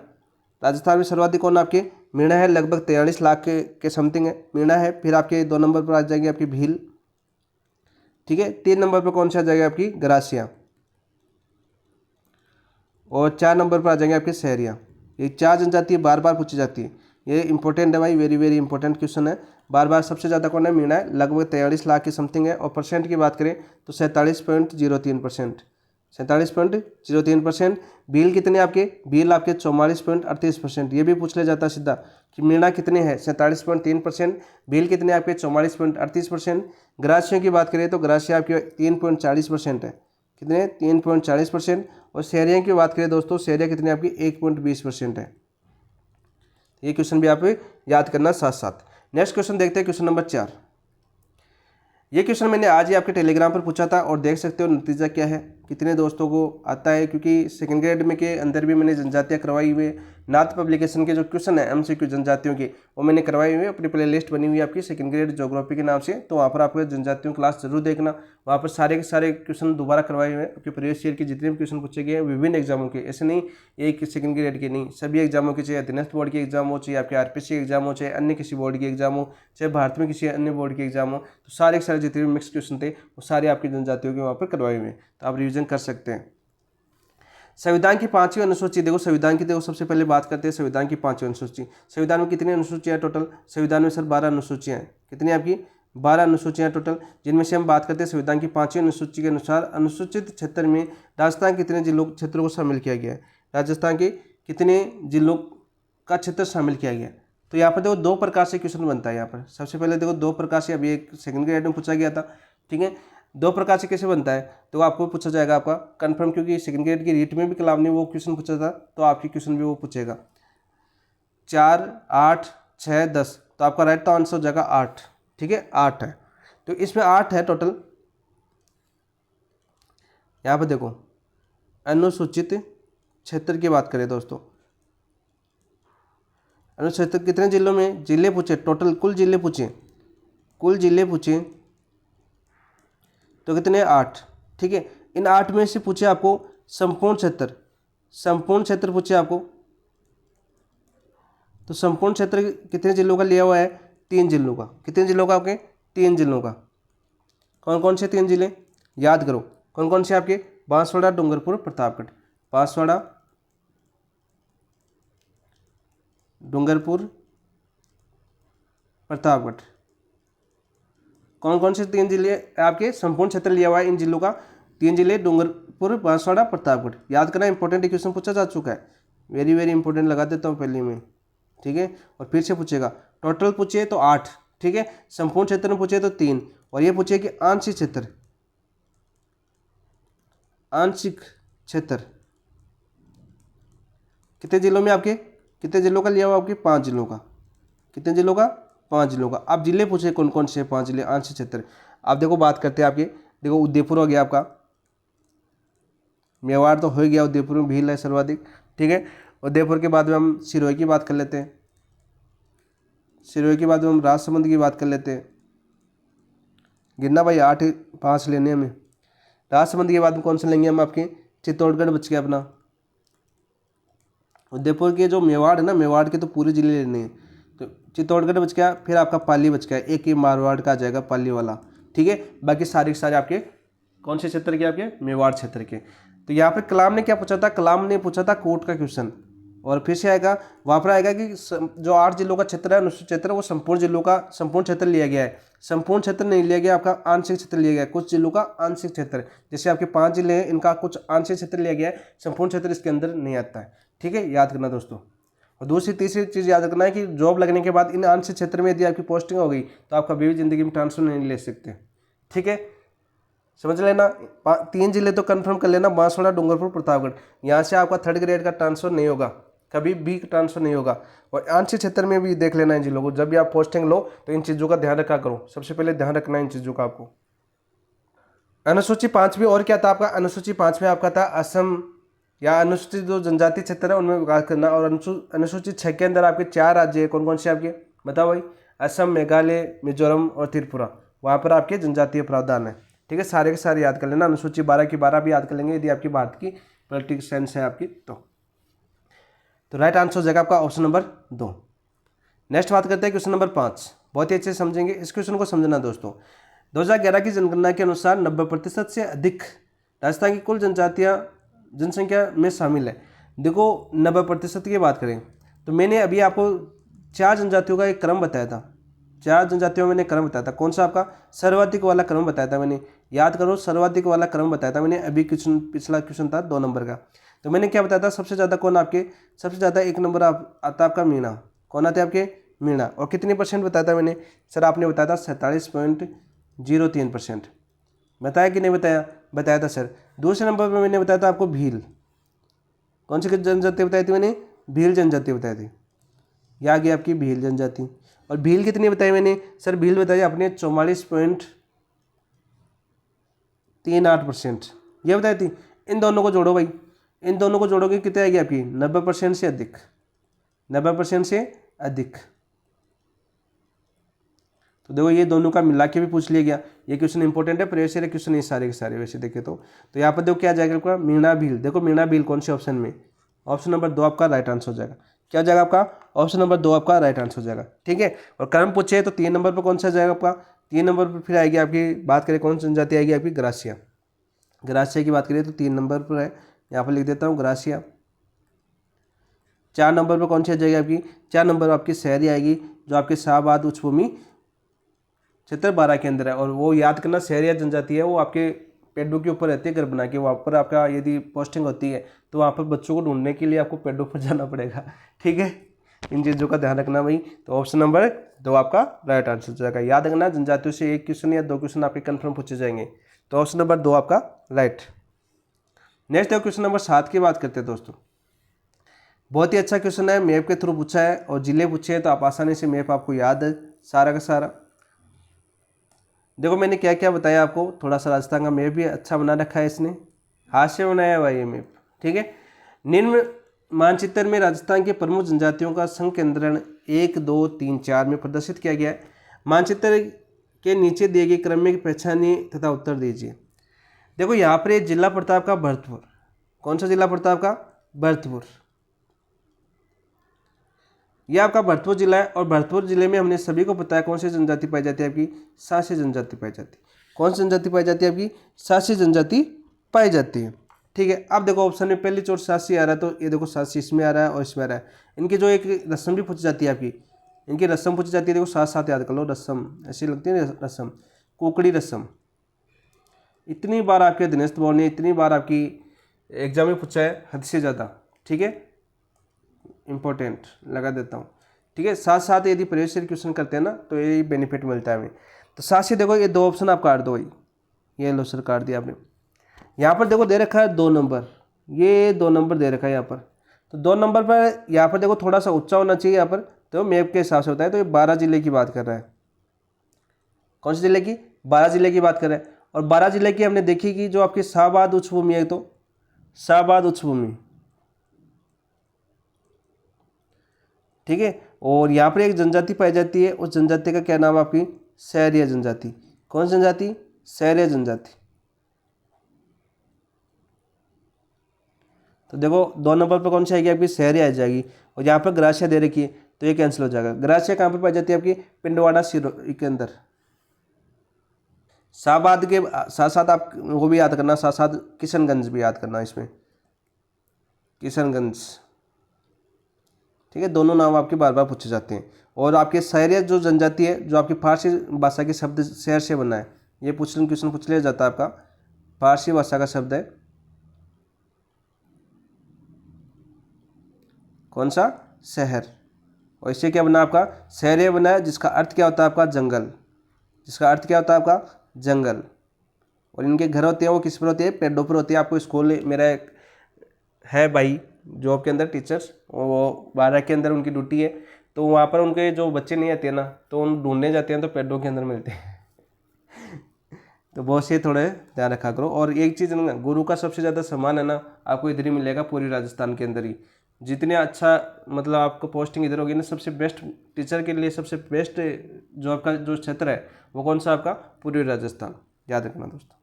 राजस्थान में सर्वाधिक कौन आपके? मीणा है, लगभग 43 लाख के समथिंग है, मीणा है। फिर आपके 2 नंबर पर आ जाएगी आपकी भील, ठीक है। 3 नंबर पर कौन सी आ जाएगी आपकी? ग्रासिया। और 4 नंबर पर आ जाएंगे आपके शहरिया। ये 4 जनजाति बार बार पूछी जाती है। ये इंपॉर्टेंट है भाई, वेरी वेरी इंपॉर्टेंट क्वेश्चन है। बार बार सबसे ज़्यादा कौन है, मीणा है, लगभग 43 लाख की समथिंग है। और परसेंट की बात करें तो 47.03%, 47.03%। भील कितने आपके, भील आपके 44.38%। ये भी पूछ लिया जाता है सीधा कि मीणा कितने हैं, 47.3%, भील कितने आपके 44.38%। ग्रासियों की बात करें तो ग्रासिया आपके 3.40% है, कितने 3.40%। और शहरियों की बात करें दोस्तों, शहरिया कितने आपकी 1.20% है। ये क्वेश्चन भी आप याद करना साथ साथ। नेक्स्ट क्वेश्चन देखते हैं, क्वेश्चन नंबर 4। ये क्वेश्चन मैंने आज ही आपके टेलीग्राम पर पूछा था और देख सकते हो नतीजा क्या है, कितने दोस्तों को आता है, क्योंकि सेकंड ग्रेड में के अंदर भी मैंने जनजातियाँ करवाई हुई है। नाथ पब्लिकेशन के जो क्वेश्चन है एमसीक्यू जनजातियों के, वो मैंने करवाई हुई है। अपनी प्ले लिस्ट बनी हुई है आपकी सेकंड ग्रेड ज्योग्राफी के नाम से, तो वहाँ पर आपको जनजातियों क्लास जरूर देखना। वहाँ पर सारे के सारे क्वेश्चन दोबारा करवाए हुए हैं। आपके प्रीवियस ईयर के जितने भी क्वेश्चन पूछे गए हैं विभिन्न एग्जामों के, ऐसे नहीं एक सेकंड ग्रेड के नहीं, सभी एग्जामों के, चाहे अधीनस्थ बोर्ड के एग्जाम हो, चाहे आपके आरपीसी एग्जाम हो, चाहे अन्य किसी बोर्ड के एग्जाम हो, चाहे भारत में किसी अन्य बोर्ड के एग्जाम हो, तो सारे के सारे जितने भी मिक्स क्वेश्चन थे वो सारे आपकी जनजातियों के वहाँ पर करवाए हुए हैं, तो आप रिविजन कर सकते हैं। संविधान की 5वीं अनुसूची देखो, संविधान की देखो सबसे पहले बात करते हैं संविधान की 5वीं अनुसूची। संविधान में कितनी अनुसूचियाँ टोटल, संविधान में सर 12 अनुसूचियाँ हैं। कितनी आपकी 12 अनुसूचियाँ टोटल, जिनमें से हम बात करते हैं संविधान की 5वीं अनुसूची के अनुसार अनुसूचित क्षेत्र में राजस्थान कितने जिलों क्षेत्रों को शामिल किया गया है, राजस्थान के कितने जिलों का क्षेत्र शामिल किया गया है। तो यहाँ पर देखो 2 प्रकार से क्वेश्चन बनता है। यहाँ पर सबसे पहले देखो 2 प्रकार से, अभी एक सेकंड ग्रेड में पूछा गया था, ठीक है। 2 प्रकार से कैसे बनता है तो आपको पूछा जाएगा आपका कंफर्म, क्योंकि सेकंड ग्रेड की रीट में भी कलाम ने वो क्वेश्चन पूछा था, तो आपकी क्वेश्चन भी वो पूछेगा। 4, 8, 6, 10, तो आपका राइट आंसर हो जाएगा 8, ठीक है 8 है। तो इसमें 8 है टोटल। यहाँ पर देखो अनुसूचित क्षेत्र की बात करें दोस्तों, अनुसूचित कितने जिलों में, जिले पूछे टोटल, कुल जिले पूछे, कुल जिले पूछे तो कितने 8, ठीक है। इन 8 में से पूछे आपको संपूर्ण क्षेत्र, संपूर्ण क्षेत्र पूछे आपको, तो संपूर्ण क्षेत्र कितने जिलों का लिया हुआ है, 3 जिलों का। कितने जिलों का आपके, 3 जिलों का। कौन कौन से 3 जिले याद करो, कौन कौन से आपके, बांसवाड़ा, डूंगरपुर, प्रतापगढ़। बांसवाड़ा, डूंगरपुर, प्रतापगढ़। कौन कौन से 3 जिले आपके संपूर्ण क्षेत्र लिया हुआ है इन जिलों का, 3 जिले डूंगरपुर, बांसवाड़ा, प्रतापगढ़। याद करना, इंपॉर्टेंट क्वेश्चन पूछा जा चुका है, वेरी वेरी इंपॉर्टेंट लगा देता हूँ पहले में, ठीक है। और फिर से पूछेगा, टोटल पूछे तो 8, ठीक है। संपूर्ण क्षेत्र में पूछे तो 3, और ये पूछे कि आंशिक क्षेत्र, आंशिक क्षेत्र कितने जिलों में आपके, कितने जिलों का लिया हुआ आपके, 5 जिलों का। कितने जिलों का, 5 जिलों का। अब जिले पूछे कौन कौन से 5 जिले आंशिक क्षेत्र। आप देखो बात करते हैं आपके, देखो उदयपुर हो गया आपका, मेवाड़ तो हो गया, उदयपुर में भील है सर्वाधिक, ठीक है। उदयपुर के बाद में हम सिरोही की बात कर लेते हैं, सिरोही के बाद में हम राजसमंद की बात कर लेते हैं। गिरना भाई 8 5 लेने हमें। राजसमंद के बाद में कौन से लेंगे हम, आपके चित्तौड़गढ़ बच गया अपना। उदयपुर के जो मेवाड़ है ना, मेवाड़ के तो पूरे जिले लेने हैं, तो चित्तौड़गढ़ बच गया, फिर आपका पाली बच गया, एक ही मारवाड़ का आ जाएगा पाली वाला, ठीक है। बाकी सारे के सारे आपके कौन से क्षेत्र के, आपके मेवाड़ क्षेत्र के। तो यहाँ पर कलाम ने क्या पूछा था, कलाम ने पूछा था कोर्ट का क्वेश्चन, और फिर से आएगा वहाँ पर आएगा कि जो 8 जिलों का क्षेत्र है, अनुसूचित क्षेत्र, वो संपूर्ण जिलों का संपूर्ण क्षेत्र लिया गया है। संपूर्ण क्षेत्र नहीं लिया गया, आपका आंशिक क्षेत्र लिया गया है, कुछ जिलों का आंशिक क्षेत्र। जैसे आपके 5 जिले हैं, इनका कुछ आंशिक क्षेत्र लिया गया है, संपूर्ण क्षेत्र इसके अंदर नहीं आता है, ठीक है। याद करना दोस्तों। और दूसरी तीसरी चीज़ याद रखना है कि जॉब लगने के बाद इन आंशिक क्षेत्र में यदि आपकी पोस्टिंग हो गई तो आप कभी भी जिंदगी में ट्रांसफर नहीं ले सकते, ठीक है। समझ लेना, 3 जिले तो कंफर्म कर लेना, बांसवाड़ा, डूंगरपुर, प्रतापगढ़। यहाँ से आपका 3rd ग्रेड का ट्रांसफर नहीं होगा, कभी भी ट्रांसफर नहीं होगा। और आंशिक क्षेत्र में भी देख लेना इन जिलों को, जब भी आप पोस्टिंग लो तो इन चीज़ों का ध्यान रखा करो, सबसे पहले ध्यान रखना इन चीज़ों का आपको। अनुसूची 5वीं और क्या था आपका, अनुसूची 5 में आपका था असम या अनुसूचित जो जनजाति क्षेत्र है उनमें विकास करना। और अनुसूचित 6 के अंदर आपके 4 राज्य कौन कौन से आपके बताओ भाई, असम, मेघालय, मिजोरम और त्रिपुरा, वहाँ पर आपके जनजातीय प्रावधान है, ठीक है। सारे के सारे याद कर लेना, अनुसूची 12 की 12 भी याद कर लेंगे यदि आपकी भारत की पॉलिटिकल साइंस है आपकी तो राइट आंसर हो जाएगा आपका ऑप्शन नंबर 2। नेक्स्ट बात करते हैं क्वेश्चन नंबर 5, बहुत ही अच्छे से समझेंगे इस क्वेश्चन को। समझना दोस्तों, 2011 की जनगणना के अनुसार 90% से अधिक राजस्थान की कुल जनसंख्या में शामिल है। देखो 90% की बात करें तो मैंने अभी आपको चार जनजातियों का एक क्रम बताया था, चार जनजातियों में मैंने क्रम बताया था। कौन सा? आपका सर्वाधिक वाला क्रम बताया था मैंने, याद करो, सर्वाधिक वाला क्रम बताया था मैंने। अभी क्वेश्चन, पिछला क्वेश्चन था 2 नंबर का, तो मैंने क्या बताया था? सबसे ज़्यादा कौन आपके, सबसे ज़्यादा 1 नंबर आता आपका मीणा। कौन आते आपके? मीणा। और कितनी % बताया था मैंने? सर आपने बताया था 47.03%। बताया कि नहीं बताया? बताया था सर। दूसरे नंबर पर मैंने बताया था आपको भील। कौन सी जनजाति बताई थी मैंने? भील जनजाति बताई थी। यह आ गई आपकी भील जनजाति। और भील कितनी बताई मैंने? सर भील बताई आपने 44.38%, ये बताई थी। इन दोनों को जोड़ो भाई, इन दोनों को जोड़ोगे कितनी आएगी आपकी? 90% से अधिक, 90% से अधिक। तो देखो ये दोनों का मिला के भी पूछ लिया गया। ये क्वेश्चन इंपॉर्टेंट है, प्रीवियस ईयर क्वेश्चन ये सारे के सारे वैसे देखे तो यहाँ पर देखो क्या जाएगा आपका? मीणा भील। देखो मीणा भील कौन से ऑप्शन में? ऑप्शन नंबर 2 आपका राइट आंसर हो जाएगा। क्या जाएगा आपका? ऑप्शन नंबर 2 आपका राइट आंसर हो जाएगा। ठीक है। और क्रम पूछे तो 3 नंबर पर कौन सा जाएगा आपका? 3 नंबर पर फिर आएगी आपकी, बात करें कौन सी जनजाति आएगी आपकी? ग्रासिया। ग्रासिया की बात करें तो 3 नंबर पर है, यहाँ पर लिख देता हूँ ग्रासिया। 4 नंबर पर कौन सी आ जाएगी आपकी? 4 नंबर आपकी शहरी आएगी, जो आपके शाहबाद उच्चभूमि क्षेत्र 12 के अंदर है। और वो याद करना, शहरी जनजाति है, वो आपके पेड़ों के ऊपर रहती है घर बना के। वहाँ पर आपका यदि पोस्टिंग होती है तो वहाँ पर बच्चों को ढूंढने के लिए आपको पेड़ों पर जाना पड़ेगा। ठीक है, इन चीज़ों का ध्यान रखना भाई। तो ऑप्शन नंबर 2 आपका राइट आंसर हो जाएगा। याद रखना, जनजातियों से 1 क्वेश्चन या 2 क्वेश्चन आपके कन्फर्म पूछे जाएंगे। तो ऑप्शन नंबर 2 आपका राइट। नेक्स्ट देखो, क्वेश्चन नंबर 7 की बात करते हैं दोस्तों। बहुत ही अच्छा क्वेश्चन है, मैप के थ्रू पूछा है और जिले पूछे हैं, तो आप आसानी से मैप आपको याद है सारा का सारा। देखो मैंने क्या क्या बताया आपको, थोड़ा सा राजस्थान का मैप भी अच्छा बना रखा है इसने, हाथ से बनाया हुआ ये मैप। ठीक है। निम्न मानचित्र में राजस्थान के प्रमुख जनजातियों का संकेंद्रण 1, 2, 3, 4 में प्रदर्शित किया गया है। मानचित्र के नीचे दिए गए क्रम में पहचानिए तथा उत्तर दीजिए। देखो यहाँ पर एक जिला पड़ता है आपका भरतपुर। कौन सा जिला पड़ता है आपका? भरतपुर। यह आपका भरतपुर जिला है। और भरतपुर जिले में हमने सभी को पता है कौन सी जनजाति पाई जाती है आपकी? सासी जनजाति पाई जाती है। कौन सी जनजाति पाई जाती है आपकी? सासी जनजाति पाई जाती है। ठीक है। अब देखो ऑप्शन में पहली चोट सासी आ रहा है, तो ये देखो सासी इसमें आ रहा है और इसमें आ रहा है। इनकी जो एक रस्म भी पूछी जाती है आपकी, इनकी रस्म पूछी जाती है, देखो साथ साथ याद कर लो, रस्म ऐसी लगती है रस्म, कुकड़ी रस्म। इतनी बार आपके दिनेश बोर्ड ने, इतनी बार आपकी एग्जाम में पूछा है, हद से ज़्यादा। ठीक है, इंपॉर्टेंट लगा देता हूँ। ठीक है, साथ साथ यदि प्रीवियस ईयर क्वेश्चन करते हैं ना तो ये बेनिफिट मिलता है हमें। तो साथ से देखो ये 2 ऑप्शन आप काट दो भाई, ये लो सर काट दिया आपने। यहाँ पर देखो दे रखा है 2 नंबर, ये 2 नंबर दे रखा है यहाँ पर। तो 2 नंबर पर यहाँ पर देखो थोड़ा सा ऊंचा होना चाहिए यहाँ पर, तो मैप के हिसाब से होता है। तो ये 12 जिले की बात कर रहा है। कौन से जिले की? 12 जिले की बात कर रहा है। और 12 जिले की हमने देखी कि जो आपकी शाहबाद उच्चभूमि है, तो शाहबाद उच्चभूमि। ठीक है। और यहाँ पर एक जनजाति पाई जाती है, उस जनजाति का क्या नाम है आपकी? सहरिया जनजाति। कौन सी जनजाति? सहरिया जनजाति। तो देखो 2 नंबर पर कौन सी आएगी आपकी? सहरिया आ जाएगी। और यहाँ पर ग्रासिया दे रखी है, तो ये कैंसिल हो जाएगा। ग्रासिया कहाँ पर पाई जाती है आपकी? पिंडवाड़ा सिरोही के अंदर। शाहबाद के साथ साथ आप वो भी याद करना, साथ साथ किशनगंज भी याद करना इसमें, किशनगंज। ठीक है, दोनों नाम आपके बार बार पूछे जाते हैं। और आपके सहरिया जो जनजाति है, जो आपकी फारसी भाषा के शब्द शहर से बना है, ये क्वेश्चन पूछ लिया जाता है आपका, फारसी भाषा का शब्द है कौन सा? शहर। और इससे क्या बना आपका? सहरिया बना है, जिसका अर्थ क्या होता है आपका? जंगल। जिसका अर्थ क्या होता है आपका? जंगल। और इनके घर होते हैं वो किस पर होते हैं? पेड़ों पर होते हैं। आपको स्कूल, मेरा एक है भाई जॉब के अंदर टीचर्स, वो 12 के अंदर उनकी ड्यूटी है, तो वहाँ पर उनके जो बच्चे नहीं आते हैं ना, तो उन ढूंढने जाते हैं तो पेड़ों के अंदर मिलते हैं। तो बहुत से थोड़े ध्यान रखा करो। और एक चीज़ ना, गुरु का सबसे ज़्यादा सम्मान है ना आपको इधर ही मिलेगा, पूरी राजस्थान के अंदर ही। जितने अच्छा मतलब आपको पोस्टिंग इधर होगी ना, सबसे बेस्ट टीचर के लिए सबसे बेस्ट जॉब का जो क्षेत्र है वो कौन सा आपका? पूर्वी राजस्थान। याद रखना दोस्तों।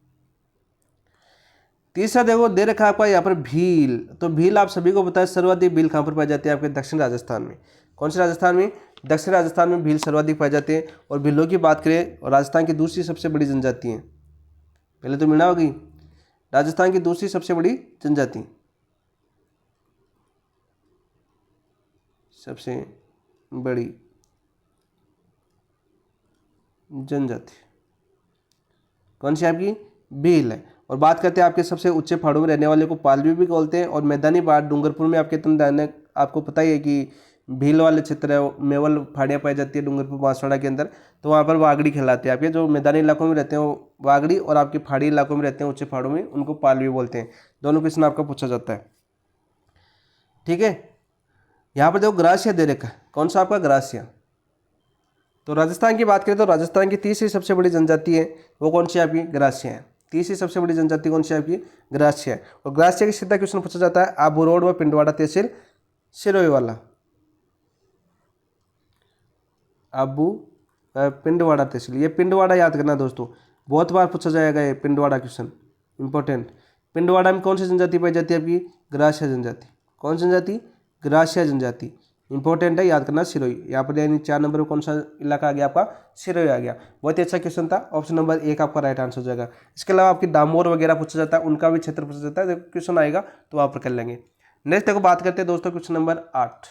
तीसरा देखो दे रखा है आपका यहाँ पर भील। तो भील आप सभी को पता है, सर्वाधिक भील कहाँ पर पाई जाती है? आपके दक्षिण राजस्थान में। कौन से राजस्थान में? दक्षिण राजस्थान में भील सर्वाधिक पाई जाती है। और भीलों की बात करें, और राजस्थान की दूसरी सबसे बड़ी जनजाति है, पहले तो मीणा होगी, राजस्थान की दूसरी सबसे बड़ी जनजाति, सबसे बड़ी जनजाति कौन सी आपकी? भील है। और बात करते हैं आपके सबसे ऊंचे पहाड़ों में रहने वाले को पालवी भी बोलते हैं। और मैदानी पहाड़ डूंगरपुर में आपके तंदाने आपको पता ही है कि भील वाले क्षेत्र है, मेवल पहाड़ियाँ पाई जाती है डूंगरपुर बांसवाड़ा के अंदर, तो वहाँ पर वागड़ी कहलाते हैं। आपके जो मैदानी इलाकों में रहते हैं वो वागड़ी, और आपके पहाड़ी इलाकों में रहते हैं ऊंचे पहाड़ों में उनको पालवी बोलते हैं। दोनों क्वेश्चन आपका पूछा जाता है, ठीक है। यहाँ पर देखो ग्रासिया दे रखा है, कौन सा आपका? ग्रासिया। तो राजस्थान की बात करें तो राजस्थान की तीसरी सबसे बड़ी जनजाति है वो कौन सी आपकी? ग्रासिया है। तीसरी सबसे बड़ी जनजाति कौन सी आपकी? ग्रासिया है। और ग्रासिया की सीधा क्वेश्चन पूछा जाता है आबू रोड व पिंडवाड़ा तहसील सिरोही वाला। आबू पिंडवाड़ा तहसील, ये पिंडवाड़ा याद करना दोस्तों, बहुत बार पूछा जाएगा ये पिंडवाड़ा क्वेश्चन, इंपॉर्टेंट। पिंडवाड़ा में कौन सी जनजाति पाई जाती है आपकी? ग्रासिया जनजाति। कौन सी जनजाति? ग्रासिया जनजाति। इंपॉर्टेंट है, याद करना सिरोही। यहाँ पर यानी 4 नंबर में कौन सा इलाका आ गया आपका? सिरोही आ गया। बहुत ही अच्छा क्वेश्चन था, ऑप्शन नंबर 1 आपका राइट आंसर हो जाएगा। इसके अलावा आपकी डामोर वगैरह पूछा जाता है, उनका भी क्षेत्र पूछा जाता है, जब क्वेश्चन आएगा तो वहाँ पर कर लेंगे। नेक्स्ट देखो बात करते हैं दोस्तों क्वेश्चन नंबर 8।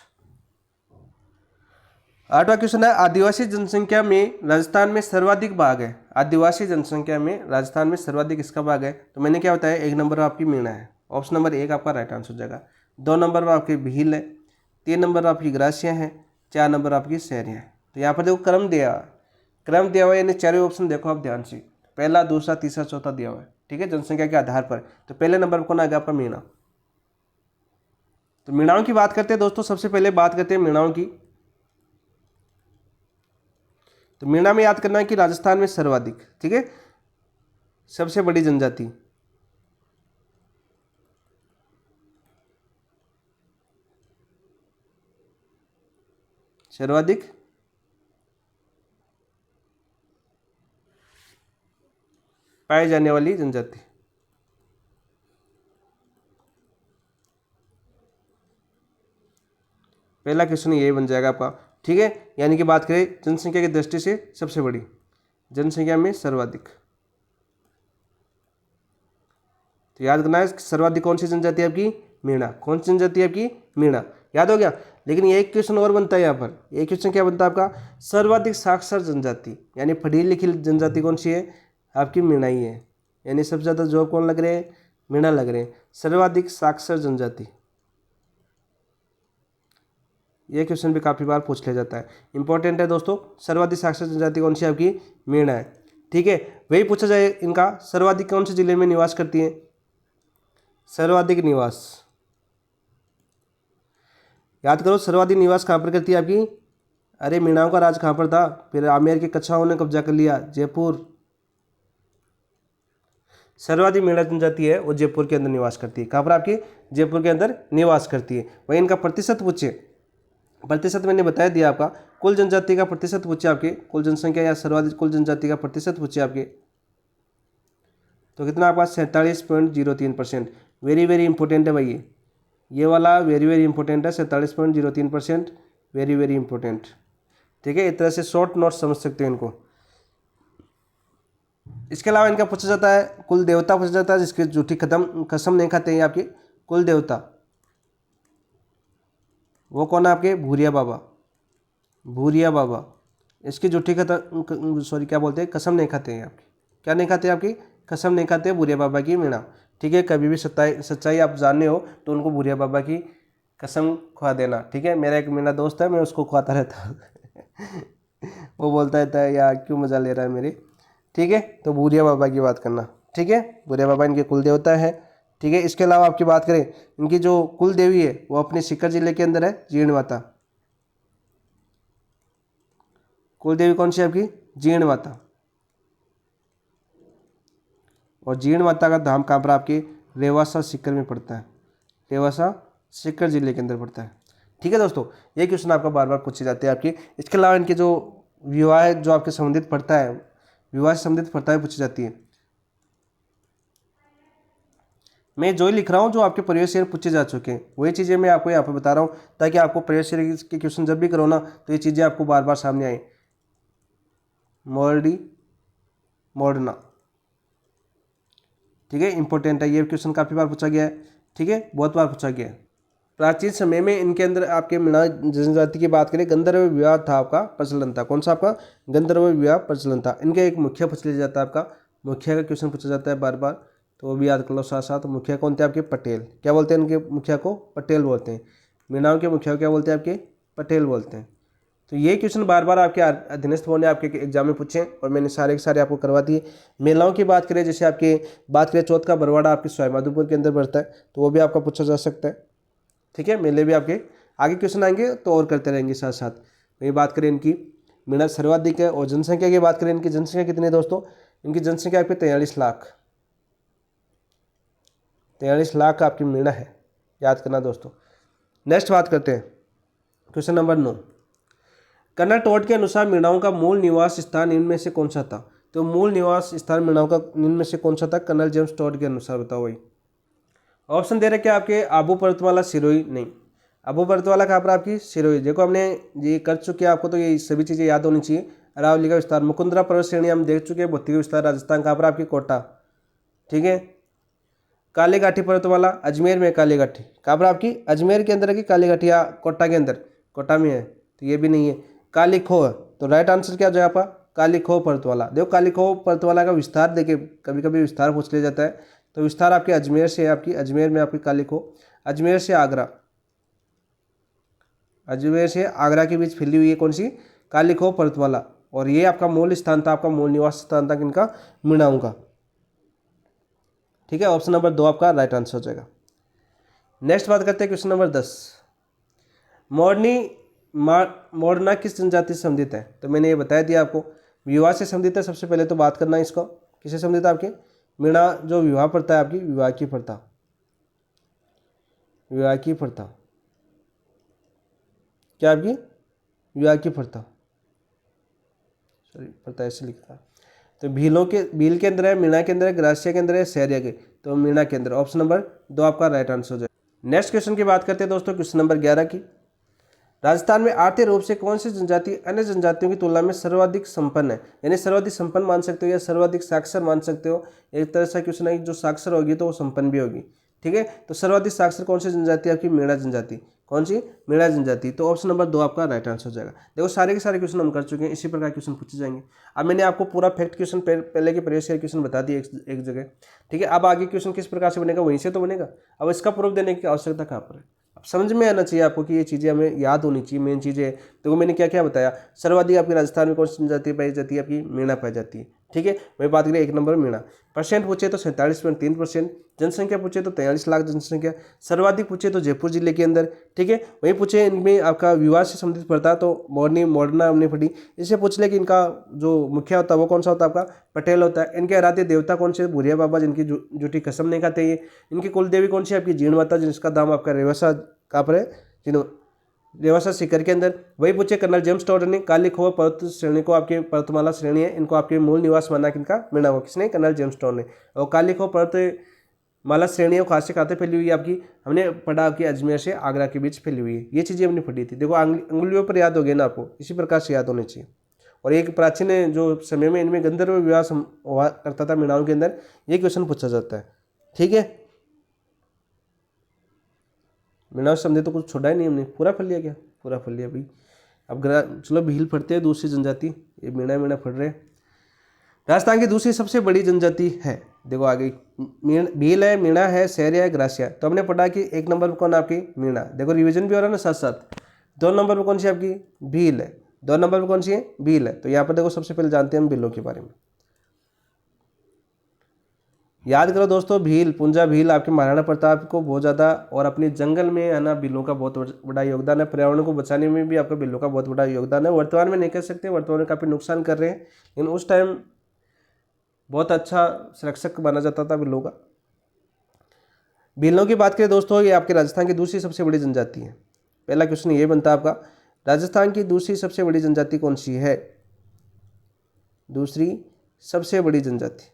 8वां क्वेश्चन है आदिवासी जनसंख्या में राजस्थान में सर्वाधिक भाग है। आदिवासी जनसंख्या में राजस्थान में सर्वाधिक इसका भाग है, तो मैंने क्या बताया? 1 नंबर आपकी मीणा है, ऑप्शन नंबर 1 आपका राइट आंसर हो जाएगा। 2 नंबर में आपकी भील है, 3 नंबर आपकी ग्रासिया है, 4 नंबर आपकी शहरियाँ है। तो यहाँ पर देखो क्रम दिया हुआ है, यानी चारों ऑप्शन देखो आप ध्यान से, पहला, दूसरा, तीसरा, चौथा दिया हुआ है, ठीक है, जनसंख्या के आधार पर। तो पहले नंबर पर कौन आ गया आपका? मीणा। तो मीणाओं की बात करते हैं दोस्तों, सबसे पहले बात करते हैं मीणाओं की। तो मीणा में याद करना है कि राजस्थान में सर्वाधिक, ठीक है, सबसे बड़ी जनजाति। सर्वाधिक पाई जाने वाली जनजाति। पहला क्वेश्चन यही बन जाएगा आपका, ठीक है। यानी कि बात करें जनसंख्या की दृष्टि से सबसे बड़ी, जनसंख्या में सर्वाधिक। तो याद करना है सर्वाधिक कौन सी जनजाति है आपकी? मीणा। कौन सी जनजाति है आपकी? मीणा। याद हो गया। लेकिन ये एक क्वेश्चन और बनता है यहाँ पर, एक क्वेश्चन क्या बनता है आपका? सर्वाधिक साक्षर जनजाति, यानी पढ़ी लिखी जनजाति कौन सी है? आपकी मीणा ही है। यानी सबसे ज़्यादा जॉब कौन लग रहे हैं? मीणा लग रहे हैं। सर्वाधिक साक्षर जनजाति, ये क्वेश्चन भी काफ़ी बार पूछ लिया जाता है, इंपॉर्टेंट है दोस्तों। सर्वाधिक साक्षर जनजाति कौन सी है आपकी? मीणा है, ठीक है। वही पूछा जाए इनका सर्वाधिक कौन से जिले में निवास करती है? सर्वाधिक निवास, याद करो सर्वाधिक निवास कहाँ पर करती है आपकी? अरे मीणाओं का राज कहाँ पर था? फिर आमेर के कच्छाओं ने कब्जा कर लिया, जयपुर। सर्वाधिक मीणा जनजाति है वो जयपुर के अंदर निवास करती है। कहाँ पर आपकी? जयपुर के अंदर निवास करती है। वही इनका प्रतिशत पूछे, प्रतिशत मैंने बता दिया आपका, कुल जनजाति का प्रतिशत पूछे आपके, कुल जनसंख्या या सर्वाधिक कुल जनजाति का प्रतिशत पूछे आपके, तो कितना आपका? 47.03%। वेरी वेरी इंपॉर्टेंट है भाई, ये वाला वेरी वेरी इंपॉर्टेंट है, 47.03%, वेरी वेरी इंपॉर्टेंट, ठीक है। इस तरह से शॉर्ट नोट समझ सकते हैं इनको। इसके अलावा इनका पूछा जाता है कुल देवता पूछा जाता है, जिसकी झूठी कसम नहीं खाते हैं आपके कुल देवता, वो कौन है आपके? भूरिया बाबा। भूरिया बाबा, इसकी झूठी सॉरी क्या बोलते हैं? कसम नहीं खाते हैं आपकी। क्या नहीं खाते आपकी? कसम नहीं खाते भूरिया बाबा की मीणा, ठीक है। कभी भी सच्चाई आप जानने हो तो उनको भूरिया बाबा की कसम खुआ देना, ठीक है। मेरा एक मीणा दोस्त है, मैं उसको खुआता रहता वो बोलता रहता है यार क्यों मजा ले रहा है मेरी, ठीक है। तो भूरिया बाबा की बात करना, ठीक है। भूरिया बाबा इनके कुल देवता है, ठीक है। इसके अलावा आपकी बात करें, इनकी जो कुल देवी है वो अपने सीकर जिले के अंदर है, जीर्ण माता। कुल देवी कौन सी है आपकी? जीर्ण माता। और जीर्ण माता का धाम कहाँ पर आपके? रेवासा सीकर में पड़ता है, रेवासा सीकर जिले के अंदर पड़ता है, ठीक है दोस्तों। ये क्वेश्चन आपका बार बार पूछे जाते हैं आपके। इसके अलावा इनके जो विवाह जो आपके संबंधित पड़ता है, विवाह से संबंधित प्रथाएं पूछी जाती है। मैं जो ही लिख रहा हूँ जो आपके प्रीवियस ईयर पूछे जा चुके हैं वही चीज़ें मैं आपको यहाँ पर बता रहा हूँ, ताकि आपको प्रीवियस ईयर के क्वेश्चन जब भी करो ना तो ये चीज़ें आपको बार बार सामने आए। मोरडी, मोरडना, ठीक है, इंपॉर्टेंट है, ये क्वेश्चन काफ़ी बार पूछा गया है, ठीक है, बहुत बार पूछा गया है। प्राचीन समय में इनके अंदर आपके मीणा जनजाति की बात करें, गंधर्व विवाह था आपका प्रचलन था। कौन सा आपका? गंधर्व विवाह प्रचलन था। इनका एक मुखिया पूछ लिया जाता है आपका, मुखिया का क्वेश्चन पूछा जाता है बार बार, तो वो भी याद कर लो साथ साथ। मुखिया कौन थे आपके? पटेल। क्या बोलते हैं इनके मुखिया को? पटेल बोलते हैं। मीणाओं के मुखिया को क्या बोलते हैं आपके? पटेल बोलते हैं। तो ये क्वेश्चन बार बार आपके अधीनस्थ ने आपके एग्जाम में पूछे और मैंने सारे के सारे आपको करवा दिए। मेलाओं की बात करें, जैसे आपके बात करें चौथ का बरवाड़ा आपके सवाईमाधोपुर के अंदर बढ़ता है, तो वो भी आपका पूछा जा सकता है। ठीक है, मेले भी आपके आगे क्वेश्चन आएंगे तो और करते रहेंगे साथ साथ। ये बात करें इनकी, मीणा सर्वाधिक है। और जनसंख्या की बात करें, इनकी जनसंख्या कितनी है दोस्तों? इनकी जनसंख्या आपकी 43 लाख, 43 लाख आपकी मीणा है, याद करना दोस्तों। नेक्स्ट बात करते हैं क्वेश्चन नंबर 9। कर्नल टॉड के अनुसार मीणाओं का मूल निवास स्थान इनमें से कौन सा था? तो मूल निवास स्थान मीणाओं का इनमें से कौन सा था कर्नल जेम्स टॉड के अनुसार? बताओ भाई। ऑप्शन दे रखे आपके, आबू पर्वतमाला, सिरोही। नहीं, आबू पर्वतमाला कहाँ पर? आपकी सिरोही। देखो हमने ये कर चुके हैं, आपको तो ये सभी चीज़ें याद होनी चाहिए। अरावली का विस्तार, मुकुंदरा पर्वत श्रेणी हम देख चुके हैं। भौतिक विस्तार राजस्थान कहाँ पर? आपकी कोटा। ठीक है, काली घाटी पर्वतमाला अजमेर में, काली घाटी कहाँ पर? आपकी अजमेर के अंदर है कि काली घाटी या कोटा के अंदर? कोटा में है, तो ये भी नहीं है। काली खोह, तो राइट आंसर क्या हो जाएगा आपका? काली खोह पर्वतमाला। देखो काली खोह पर्वतमाला का विस्तार देखिए, कभी कभी विस्तार पूछ लिया जाता है, तो विस्तार आपके अजमेर से है। आपकी अजमेर में आपकी काली खोह, अजमेर से आगरा, अजमेर से आगरा के बीच फैली हुई है कौन सी? काली खोह पर्वतमाला। और ये आपका मूल स्थान था, आपका मूल निवास स्थान था किनका? मीणाओं का। ठीक है, ऑप्शन नंबर 2 आपका राइट आंसर हो जाएगा। नेक्स्ट बात करते हैं क्वेश्चन नंबर 10। मोरना किस जनजाति से संबंधित है? तो मैंने ये बता दिया आपको, विवाह से संबंधित है। सबसे पहले तो बात करना है इसको, किससे संबंधित है? आपके मीणा जो विवाह प्रथा है आपकी, विवाह की प्रथा, विवाह की प्रथा क्या आपकी? विवाह की प्रथा, सॉरी प्रथा ऐसे लिखा है। तो भील के अंदर है, मीणा के अंदर है, ग्रासिया के अंदर है, सहरिया के, तो मीणा के अंदर। ऑप्शन नंबर 2 आपका राइट आंसर हो जाए। नेक्स्ट क्वेश्चन की बात करते हैं दोस्तों, क्वेश्चन नंबर 11 की। राजस्थान में आर्थिक रूप से कौन सी जनजाति अन्य जनजातियों की तुलना में सर्वाधिक संपन्न है? यानी सर्वाधिक संपन्न मान सकते हो या सर्वाधिक साक्षर मान सकते हो। एक तरह से क्वेश्चन है, जो साक्षर होगी तो वो संपन्न भी होगी। ठीक है, तो सर्वाधिक साक्षर कौन सी जनजाति? आपकी मीणा जनजाति। कौन सी? मीणा जनजाति। तो ऑप्शन नंबर 2 आपका राइट आंसर हो जाएगा। देखो सारे के सारे क्वेश्चन हम कर चुके हैं, इसी प्रकार क्वेश्चन पूछे जाएंगे। अब मैंने आपको पूरा फैक्ट क्वेश्चन पहले के प्रीवियस ईयर क्वेश्चन बता दिए एक जगह। ठीक है, अब आगे क्वेश्चन किस प्रकार से बनेगा, वहीं से तो बनेगा। अब इसका प्रूफ देने की आवश्यकता कहाँ पर है? अब समझ में आना चाहिए आपको कि ये चीज़ें हमें याद होनी चाहिए, मेन चीज़ें। देखो मैंने क्या क्या बताया, सर्वाधिक आपके राजस्थान में कौन सी जनजाति पाई जाती है? आपकी मीणा पाई जाती है। ठीक है, मैं बात करें 1 नंबर मीणा। परसेंट पूछे तो 47.3%, जनसंख्या पूछे तो 43 लाख जनसंख्या, सर्वाधिक पूछे तो जयपुर जिले के अंदर। ठीक है, वहीं पूछे इनमें आपका विवाह से संबंधित पड़ता तो मोरना हमने पढ़ी। इससे पूछ ले कि इनका जो मुखिया होता है वो कौन सा होता है? आपका पटेल होता है। इनके आराध्य देवता कौन से? भूरिया बाबा, जिनकी जूठी कसम नहीं खाते ये। इनकी कुल देवी कौन सी? आपकी जीण माता, जिसका दाम आपका रेवासा कहाँ पर है? रेवासा सीकर के अंदर। वही पूछे कर्नल जेम्स टॉड ने काली खोह पर्वत श्रेणी को, आपके पर्वतमाला श्रेणी है, इनको आपके मूल निवास माना किनका? मीणा को। किसने? कर्नल जेम्स टॉड ने। और काली खोह पर्वतमाला श्रेणी खास से खाते फैली हुई है आपकी, हमने पढ़ा कि अजमेर से आगरा के बीच फैली हुई है। ये चीज़ें हमने पढ़ी थी। देखो अंगुलियों पर याद हो गया ना आपको, इसी प्रकार से याद होने चाहिए। और एक प्राचीन जो समय में इनमें गंधर्व विवाह हुआ करता था मीणाओं के अंदर, ये क्वेश्चन पूछा जाता है। ठीक है, मीणा समझे तो कुछ छोड़ा ही नहीं हमने, पूरा पढ़ लिया। क्या पूरा पढ़ लिया भाई? अब चलो भील पढ़ते हैं, दूसरी जनजाति। ये मीणा पढ़ रहे हैं। राजस्थान की दूसरी सबसे बड़ी जनजाति है, देखो आगे भील है, मीणा है, सहरिया है, ग्रासिया। तो हमने पढ़ा कि 1 नंबर पर कौन? आपकी मीणा। देखो रिवीजन भी हो रहा है ना साथ साथ। 2 नंबर पर कौन सी? आपकी भील है। 2 नंबर पर कौन सी है? भील है। तो यहाँ पर देखो सबसे पहले जानते हैं हम भीलों के बारे में। याद करो दोस्तों, भील, पुंजा भील आपके महाराणा प्रताप को बहुत ज़्यादा, और अपने जंगल में है ना भीलों का बहुत बड़ा योगदान है। पर्यावरण को बचाने में भी आपका भीलों का बहुत बड़ा योगदान है। वर्तमान में नहीं कह सकते, वर्तमान में काफ़ी नुकसान कर रहे हैं, लेकिन उस टाइम बहुत अच्छा संरक्षक माना जाता था भीलों का। भीलों की बात करें दोस्तों, ये आपके राजस्थान की दूसरी सबसे बड़ी जनजाति है। पहला क्वेश्चन ये बनता है आपका, राजस्थान की दूसरी सबसे बड़ी जनजाति कौन सी है? दूसरी सबसे बड़ी जनजाति।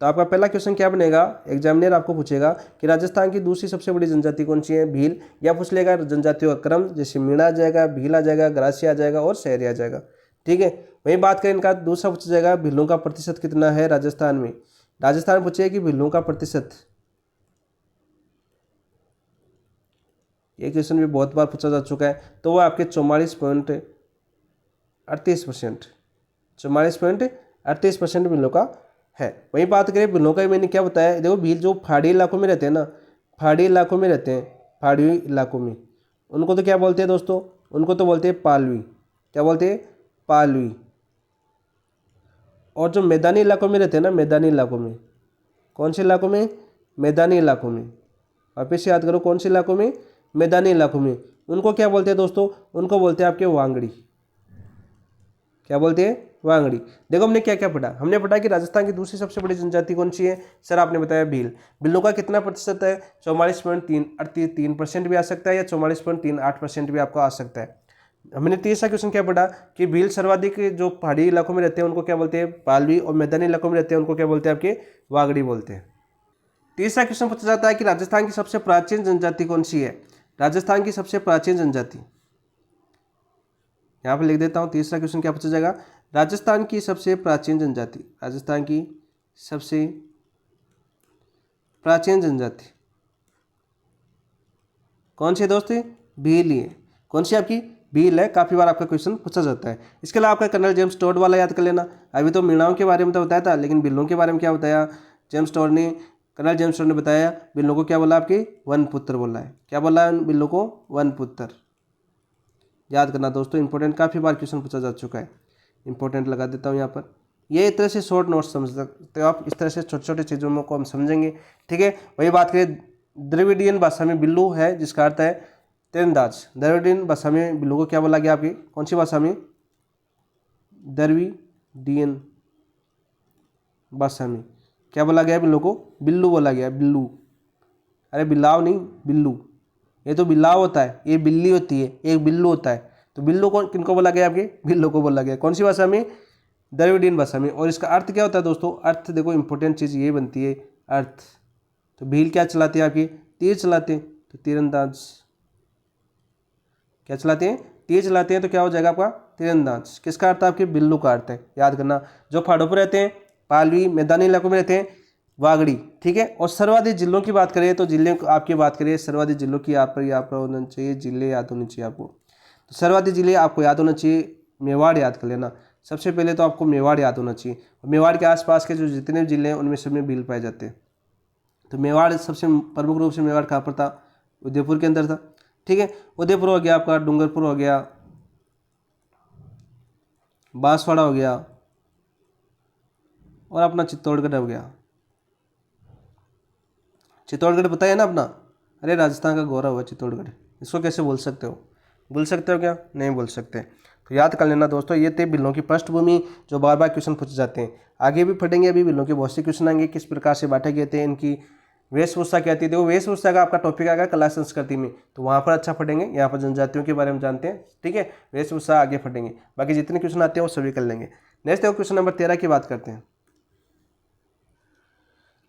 तो आपका पहला क्वेश्चन क्या बनेगा? एग्जामिनर आपको पूछेगा कि राजस्थान की दूसरी सबसे बड़ी जनजाति कौन सी है? भील। या पूछ लेगा जनजातियों का क्रम, जैसे मीणा आ जाएगा, भील आ जाएगा, ग्रासिया आ जाएगा और सहरिया आ जाएगा। ठीक है, वही बात करें इनका दूसरा पूछा जाएगा, भीलों का प्रतिशत कितना है राजस्थान में? राजस्थान पूछेगा कि भीलों का प्रतिशत ये क्वेश्चन भी बहुत बार पूछा जा चुका है। तो वो आपके 44.38%, 44.38% बिलों का है। वही बात करें बिलों का, मैंने क्या बताया, देखो बिल जो पहाड़ी इलाकों में रहते हैं ना, पहाड़ी इलाकों में रहते हैं, पहाड़ी इलाकों में, उनको तो क्या बोलते हैं दोस्तों, उनको तो बोलते हैं पालवी। क्या बोलते हैं? पालवी। और जो मैदानी इलाकों में रहते हैं ना, मैदानी इलाकों में, कौन से इलाकों में? मैदानी इलाकों में। वापस से याद करो, कौन से इलाकों में? मैदानी इलाकों में। उनको क्या बोलते हैं दोस्तों? उनको बोलते हैं आपके वांगड़ी। क्या बोलते हैं? वांगड़ी। देखो हमने क्या क्या पढ़ा, हमने पढ़ा कि राजस्थान की दूसरी सबसे बड़ी जनजाति कौन सी है? सर आपने बताया भील। भीलों का कितना प्रतिशत है? 44.3% भी आ सकता है, या 44.38% भी आपको आ सकता है। हमने तीसरा क्वेश्चन क्या पढ़ा कि भील सर्वाधिक जो पहाड़ी इलाकों में रहते हैं उनको क्या बोलते हैं? पालवी। और मैदानी इलाकों में रहते हैं उनको क्या बोलते हैं? आपके वागड़ी बोलते हैं। तीसरा क्वेश्चन पूछा जाता है कि राजस्थान की सबसे प्राचीन जनजाति कौन सी है? राजस्थान की सबसे प्राचीन जनजाति, यहाँ पर लिख देता हूँ। तीसरा क्वेश्चन क्या पूछा जाएगा? राजस्थान की सबसे प्राचीन जनजाति, राजस्थान की सबसे प्राचीन जनजाति कौन सी है दोस्तों? भील ही है। कौन सी आपकी? भील है। काफ़ी बार आपका क्वेश्चन पूछा जाता है। इसके अलावा आपका कर्नल जेम्स टोड वाला याद कर लेना। अभी तो मीणाओं के बारे में तो बताया था, लेकिन बिल्लों के बारे में क्या बताया? जेम्स टोड ने, कर्नल जेम्स टोड ने बताया बिल्लों को क्या बोला? आपके वन पुत्र बोला है। क्या बोला है बिल्लों को? वन पुत्र। याद करना दोस्तों, इंपॉर्टेंट, काफ़ी बार क्वेश्चन पूछा जा चुका है। इंपॉर्टेंट लगा देता हूँ यहाँ पर। ये एक तरह से शॉर्ट नोट्स समझ सकते हो आप, इस तरह से छोटे छोटे चीज़ों को हम समझेंगे। ठीक है। वही बात करें, द्रविडियन भाषा में बिल्लू है जिसका अर्थ है तीरंदाज। द्रविडियन भाषा में बिल्लू को क्या बोला गया? आपकी कौन सी भाषा में? द्रविडियन भाषा में क्या बोला गया? बिल्लू को बिल्लू बोला गया। बिल्लू, अरे बिल्लाव नहीं, बिल्लू। ये तो बिल्लाव होता है, ये बिल्ली होती है, एक बिल्लू होता है। तो बिल्लू को किनको बोला गया? आपके बिल्लू को बोला गया। कौन सी भाषा में? द्रविडियन भाषा में। और इसका अर्थ क्या होता है दोस्तों? अर्थ देखो, इंपॉर्टेंट चीज़ ये बनती है अर्थ। तो भील क्या चलाते हैं? आपकी तीर चलाते हैं। तो तीरंदाज क्या चलाते हैं? तीर चलाते हैं। तो क्या हो जाएगा आपका? तीरंदाज। किसका अर्थ? आपके बिल्लू का अर्थ है। याद करना। जो पहाड़ों पर रहते हैं पालवी, मैदानी इलाकों में रहते हैं वागड़ी। ठीक है। और सर्वाधिक जिलों की बात करें तो जिले आपकी बात करें, सर्वाधिक जिलों की यहाँ पर होना चाहिए, जिले याद होने चाहिए आपको। तो सर्वाधिक जिले आपको याद होना चाहिए। मेवाड़ याद कर लेना। सबसे पहले तो आपको मेवाड़ याद होना चाहिए। और मेवाड़ के आसपास के जो जितने भी जिले हैं उनमें सब में भील पाए जाते हैं। तो मेवाड़ सबसे प्रमुख रूप से, मेवाड़ कहाँ पर था? उदयपुर के अंदर था। ठीक है। उदयपुर हो गया आपका, डूंगरपुर हो गया, बांसवाड़ा हो गया, और अपना चित्तौड़गढ़ हो गया। चित्तौड़गढ़ पता है ना अपना? अरे राजस्थान का गौरव है चित्तौड़गढ़। इसको कैसे बोल सकते हो? बोल सकते हो क्या? नहीं बोल सकते। तो याद कर लेना दोस्तों, ये थे बिल्लों की पृष्ठभूमि जो बार बार क्वेश्चन पूछे जाते हैं। आगे भी पढ़ेंगे, अभी बिल्लों के बहुत से क्वेश्चन आएंगे, किस प्रकार से बांटे गए थे, इनकी वेशभूषा क्या थी। देखो वेशभूषा का आपका टॉपिक आएगा कला संस्कृति में, तो वहाँ पर अच्छा पढ़ेंगे। यहाँ पर जनजातियों के बारे में जानते हैं। ठीक है। वेशभूषा आगे पढ़ेंगे, बाकी जितने क्वेश्चन आते हैं वो सभी कर लेंगे। नेक्स्ट देखो क्वेश्चन नंबर 13 की बात करते हैं।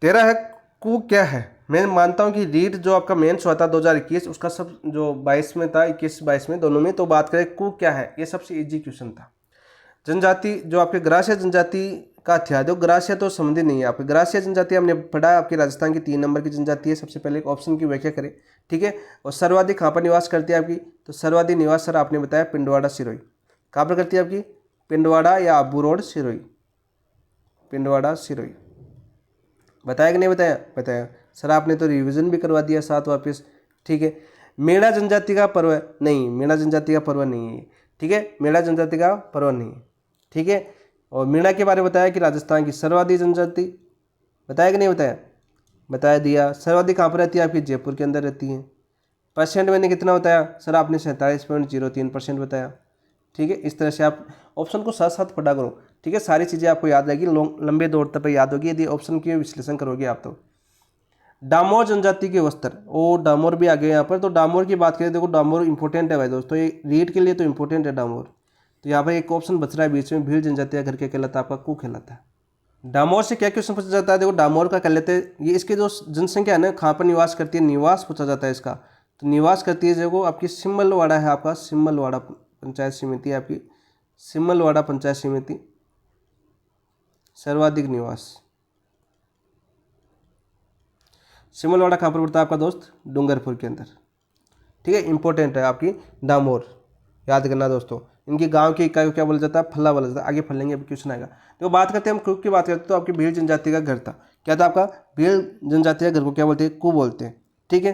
13 है कु क्या है? मैं मानता हूं कि रीट जो आपका मेंस हुआ था 2021, उसका सब जो 22 में था, 21-22 में दोनों में, तो बात करें कु क्या है, ये सबसे इजी क्वेश्चन था। जनजाति जो आपके ग्रासिया जनजाति का था, जो ग्रासिया तो समझे नहीं है आपके। ग्रासिया जनजाति हमने पढ़ा आपकी राजस्थान की 3 नंबर की जनजाति है। सबसे पहले एक ऑप्शन की व्याख्या करें। ठीक है। और सर्वाधिक कहाँ पर निवास करती है आपकी? तो सर्वाधिक निवास सर आपने बताया पिंडवाड़ा सिरोही। कहाँ पर करती है आपकी? पिंडवाड़ा या आबू रोड सिरोही। पिंडवाड़ा सिरोही। बताया कि नहीं बताया? बताया। सर आपने तो रिवीजन भी करवा दिया साथ वापस। ठीक है। मेड़ा जनजाति का पर्व है? नहीं, मेड़ा जनजाति का पर्व नहीं है। ठीक है। मेड़ा जनजाति का पर्व नहीं है। ठीक है। और मेड़ा के बारे में बताया कि राजस्थान की सर्वाधिक जनजाति, बताया कि नहीं बताया? बताया दिया। सर्वाधिक कहाँ पर रहती है आपकी? जयपुर के अंदर रहती है। परसेंट मैंने कितना बताया? सर आपने 47.03% बताया। ठीक है। इस तरह से आप ऑप्शन को साथ साथ पढ़ा करो। ठीक है। सारी चीज़ें आपको याद रहेगी, लंबे दौर तक याद होगी यदि ऑप्शन की विश्लेषण करोगे आप तो। डामोर जनजाति के वस्त्र, ओ डामोर भी आ गए यहाँ पर। तो डामोर की बात करें, देखो डामोर इंपॉर्टेंट है भाई दोस्तों, ये रीड के लिए तो इंपॉर्टेंट है डामोर। तो यहाँ पर एक ऑप्शन बच रहा है बीच में, भील जनजाति का घर क्या कहलाता है? आपका कु कहलाता है। डामोर से क्या क्वेश्चन पूछा जाता है? देखो डामोर का कर लेते हैं, ये इसके जो जनसंख्या है ना, कहाँ पर निवास करती है, निवास पूछा जाता है इसका। तो निवास करती है देखो आपकी सिम्मलवाड़ा है, आपका सिम्मलवाड़ा पंचायत समिति है आपकी, सिम्मलवाड़ा पंचायत समिति सर्वाधिक निवास। सिमलवाड़ा कहाँ पर पड़ता है आपका दोस्त? डूंगरपुर के अंदर। ठीक है, इंपॉर्टेंट है आपकी डामोर, याद करना दोस्तों। इनकी गांव की इकाई को क्या बोला जाता है, फल्ला बोला जाता है। आगे फलेंगे, अभी क्वेश्चन आएगा। तो बात करते हैं हम कुक की बात करते हैं, तो आपकी भील जनजाति का घर था। क्या था आपका, भील जनजाति का घर को क्या बोलते हैं, कु बोलते हैं। ठीक है,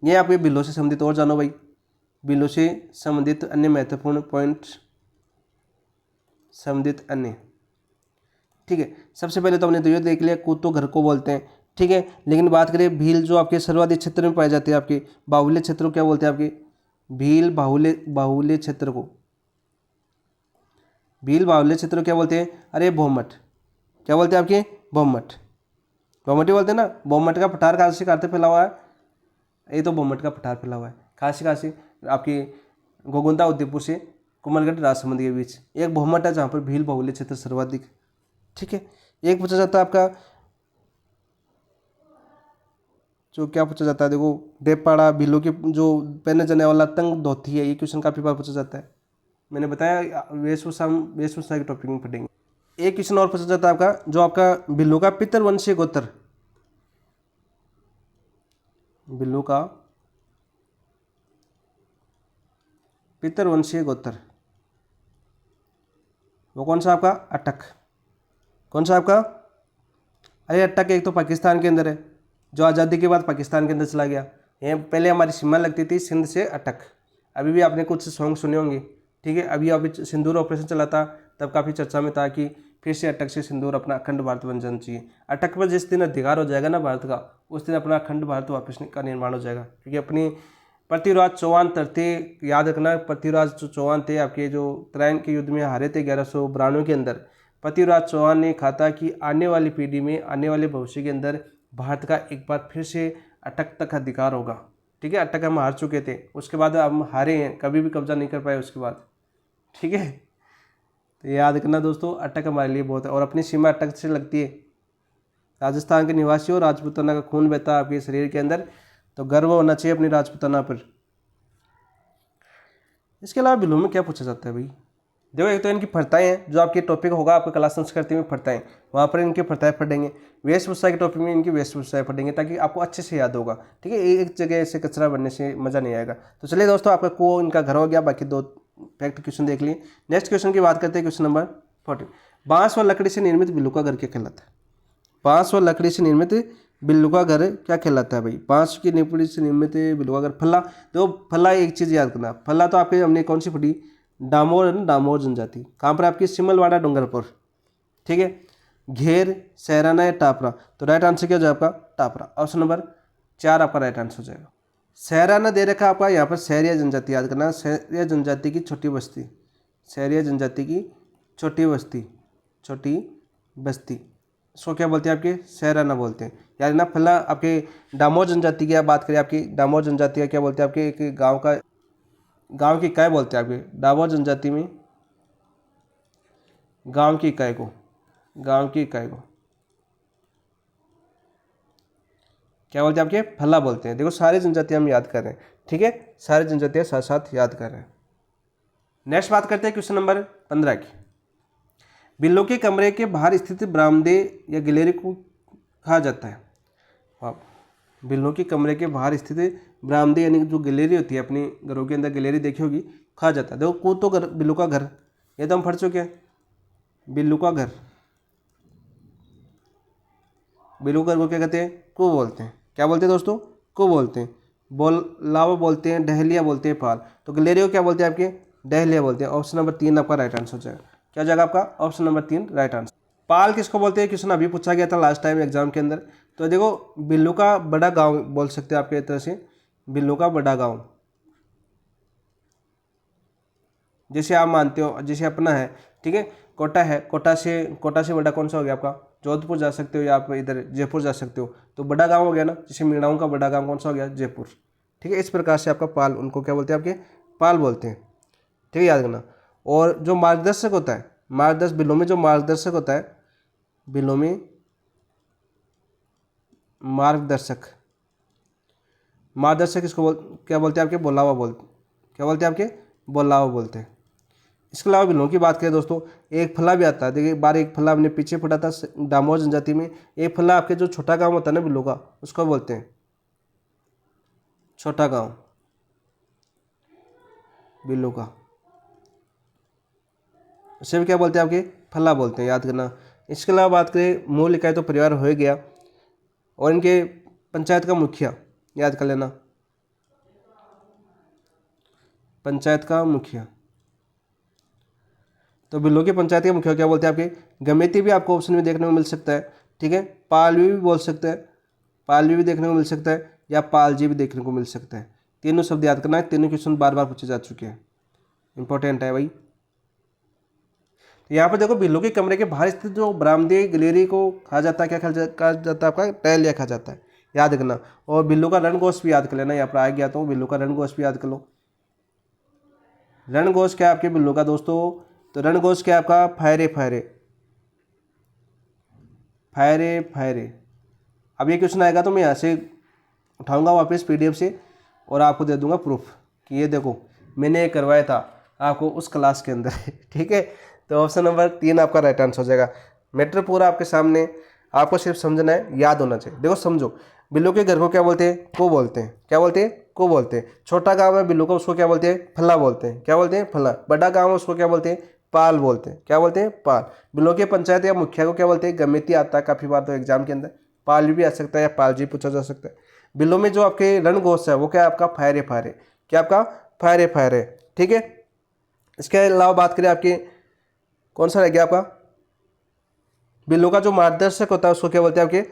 ये आपके बिलों से संबंधित और जानो भाई, बिलों से संबंधित अन्य महत्वपूर्ण पॉइंट, संबंधित अन्य। ठीक है, सबसे पहले तो हमने तो ये देख लिया, कु तो घर को बोलते हैं। ठीक है, लेकिन बात करें भील जो आपके सर्वाधिक क्षेत्र में पाई जाती है, आपके बाहुल्य क्षेत्र को क्या बोलते हैं, आपके भील बाहुल्य क्षेत्र को, भील बाहुल्य क्षेत्र को क्या बोलते हैं, अरे भौमट, क्या बोलते हैं आपके, भौमट, भौमट ही बोलते हैं ना। भौमट का पठार कहाँ से काटते फैला हुआ है, ये तो भौमट का पठार फैला हुआ है कहाँ से आपकी गोगुंदा उदयपुर से कुमलगढ़ राजसमंद के बीच एक भौमट है जहाँ पर भील बाहुल्य क्षेत्र सर्वाधिक। ठीक है, एक पूछा जाता है आपका, जो क्या पूछा जाता है, देखो डेपाड़ा भीलों की जो पहने जाने वाला तंग धोती है, ये क्वेश्चन काफी बार पूछा जाता है। मैंने बताया वेशभूषा के टॉपिक में पढ़ेंगे। एक क्वेश्चन और पूछा जाता है आपका, जो आपका भीलों का पितरवंशीय गोत्र, भीलों का पितरवंशीय गोत्र, वो कौन सा आपका, अटक। कौन सा आपका, अरे अटक एक तो पाकिस्तान के अंदर है, जो आज़ादी के बाद पाकिस्तान के अंदर चला गया। ये पहले हमारी सीमा लगती थी सिंध से अटक। अभी भी आपने कुछ सॉन्ग सुने होंगे। ठीक है, अभी सिंदूर ऑपरेशन चला था, तब काफ़ी चर्चा में था कि फिर से अटक से सिंदूर अपना अखंड भारत बन जाना चाहिए। अटक पर जिस दिन अधिकार हो जाएगा ना भारत का, उस दिन अपना अखंड भारत वापस का निर्माण हो जाएगा। क्योंकि अपनी पृथ्वीराज चौहान थे, याद रखना, पृथ्वीराज चौहान थे आपके, जो त्रैन के युद्ध में हारे थे 1192 के अंदर। पृथ्वीराज चौहान ने कहा था कि आने वाली पीढ़ी में, आने वाले भविष्य के अंदर भारत का एक बार फिर से अटक तक अधिकार होगा। ठीक है, अटक हम हार चुके थे, उसके बाद हम हारे हैं, कभी भी कब्जा नहीं कर पाए उसके बाद। ठीक है, तो याद रखना दोस्तों, अटक हमारे लिए बहुत है, और अपनी सीमा अटक से लगती है। राजस्थान के निवासी हो, राजपूताना का खून बहता है आपके शरीर के अंदर, तो गर्व होना चाहिए अपनी राजपूताना पर। इसके अलावा बिलों में क्या पूछा जाता है भाई, देखो एक तो इनकी फरताएं हैं, जो आपके टॉपिक होगा आपके कला संस्कृति में फरताएं, वहाँ पर इनके फरताएं पढ़ेंगे। वेशभूषा के टॉपिक में इनकी वेशभूषाएं पढ़ेंगे, ताकि आपको अच्छे से याद होगा। ठीक है, एक जगह से कचरा बनने से मज़ा नहीं आएगा। तो चलिए दोस्तों, आपका को इनका घर हो गया, बाकी दो फैक्ट क्वेश्चन देख लिए। नेक्स्ट क्वेश्चन की बात करते हैं, क्वेश्चन नंबर 40। बांस व लकड़ी से निर्मित बिल्लू का घर क्या कहलाता है, बांस व लकड़ी से निर्मित बिल्लू का घर क्या कहलाता है भाई, बांस की लकड़ी से निर्मित बिल्लू का घर, फल्ला। तो फल्ला एक चीज़ याद करना, फल्ला तो आपके हमने कौन सी पढ़ी, डामोर, डामोर जनजाति, कहाँ पर आपकी, सिमलवाड़ा डूंगरपुर। ठीक है, घेर, सैराना या टापरा, तो राइट आंसर क्या हो जाएगा आपका, टापरा। ऑप्शन नंबर 4 आपका राइट आंसर हो जाएगा। सैराना दे रखा आपका यहाँ पर, सहरिया जनजाति, याद करना, सहरिया जनजाति की छोटी बस्ती, सहरिया जनजाति की छोटी बस्ती, छोटी बस्ती, इसको क्या बोलते हैं आपके, सैराना बोलते हैं। याद ना, फला आपके डामोर जनजाति की बात करें, आपकी डामोर जनजाति का क्या बोलते हैं, आपके एक गाँव का, गांव की इकाई बोलते हैं आपके डामोर जनजाति में, गांव की इकाई को, गांव की इकाई को क्या बोलते हैं आपके, फल्ला बोलते हैं। देखो सारी जनजातियां हम याद कर रहे हैं। ठीक है, सारी जनजातियां साथ साथ याद कर रहे हैं। नेक्स्ट बात करते हैं क्वेश्चन नंबर 15 की। बिल्लों के कमरे के बाहर स्थित बरामदे या गैलरी को कहा जाता है, बिल्लों के कमरे के बाहर स्थित बरामदे यानी जो गैलरी होती है, अपनी घरों के अंदर गैलरी देखी होगी, कहा जाता है। देखो को तो घर, बिल्लू का घर, ये तो हम पढ़ चुके हैं, बिल्लू का घर, बिल्लू का घर को क्या कहते हैं, को बोलते हैं। क्या बोलते हैं दोस्तों, को बोलते हैं। लावा बोलते हैं, डहलिया बोलते हैं, पाल। तो गैलरी को क्या बोलते हैं आपके, डहलिया बोलते हैं। ऑप्शन नंबर 3 आपका राइट आंसर हो जाएगा। क्या हो जाएगा आपका, ऑप्शन नंबर 3 राइट आंसर। पाल किसको बोलते हैं, क्वेश्चन अभी पूछा गया था लास्ट टाइम एग्जाम के अंदर। तो देखो बिल्लू का बड़ा गांव बोल सकते हैं आपके तरह से, बिल्लू का बड़ा गांव, जैसे आप मानते हो, जैसे अपना है। ठीक है, कोटा है, कोटा से बड़ा कौन सा हो गया आपका, जोधपुर जा सकते हो, या आप इधर जयपुर जा सकते हो, तो बड़ा गांव हो गया ना। जैसे मीणाओं का बड़ा गांव कौन सा हो गया, जयपुर। ठीक है, इस प्रकार से आपका पाल, उनको क्या बोलते हैं आपके, पाल बोलते हैं। ठीक है, याद करना। और जो मार्गदर्शक होता है, बिलों में जो मार्गदर्शक होता है, बिलों में मार्गदर्शक इसको क्या बोलते हैं आपके, बोलावा बोलते, क्या बोलते हैं आपके, बोलावा बोलते हैं। इसके अलावा बिलों की बात करें दोस्तों, एक फल्ला भी आता है। देखिए एक बार एक फल्ला हमने पीछे पढ़ा था डामोर जनजाति में, एक फल्ला आपके जो छोटा गांव होता है ना बिलों का, उसको बोलते हैं छोटा गांव। बिल्लूका। इसे भी क्या बोलते हैं आपके, फल्ला बोलते हैं, याद करना। इसके अलावा बात करें मूल इकाई तो परिवार हो ही गया, और इनके पंचायत का मुखिया याद कर लेना, पंचायत का मुखिया। तो बिल्लू की पंचायत के मुखिया क्या बोलते हैं आपके, गमेती भी आपको ऑप्शन में देखने को मिल सकता है, ठीक है। पालवी भी बोल सकते हैं, पालवी भी देखने को मिल सकता है, या पालजी भी देखने को मिल सकता है। तीनों शब्द याद करना है, तीनों क्वेश्चन बार बार पूछे जा चुके हैं, इंपॉर्टेंट है भाई। तो यहाँ पर देखो बिल्लू के कमरे के बाहर स्थित जो बरामदे गैलरी को कहा जाता है, क्या कहा जाता है आपका, टहलिया कहा जाता है, याद करना। और बिल्लू का रणघोष भी याद कर लेना, यहाँ पर आ गया तो बिल्लू का रणघोष भी याद कर लो। रणघोष क्या है आपके बिल्लू का दोस्तों, तो रणघोष क्या है आपका, फायरे फायरे, फायरे फायरे। अब ये क्वेश्चन आएगा तो मैं यहाँ से उठाऊंगा वापस पीडीएफ से और आपको दे दूंगा प्रूफ कि ये देखो मैंने ये करवाया था आपको उस क्लास के अंदर ठीक है। तो ऑप्शन नंबर 3 आपका राइट आंसर हो जाएगा। मैटर पूरा आपके सामने, आपको सिर्फ समझना है, याद होना चाहिए। देखो समझो, बिल्लू के घर को क्या बोलते हैं, को बोलते हैं, क्या बोलते हैं, को बोलते हैं। छोटा गांव है बिल्लू का, उसको क्या बोलते हैं, फल्ला बोलते हैं, क्या बोलते हैं, फल्ला। बड़ा गांव है उसको क्या बोलते हैं, पाल बोलते हैं, क्या बोलते हैं, पाल। बिल्लू के पंचायत या मुखिया को क्या बोलते हैं, गमेती आता है काफ़ी बार तो एग्जाम के अंदर, पाल भी आ सकता है या पालजी पूछा जा सकता है। बिल्लू में जो आपके रणघोष है वो क्या है आपका, फायरे फायरे, क्या आपका, फायरे फायरे, ठीक है। इसके अलावा बात करें आपके, कौन सा रह गया आपका, बिल्लू का जो मार्गदर्शक होता है उसको क्या बोलते हैं आपके,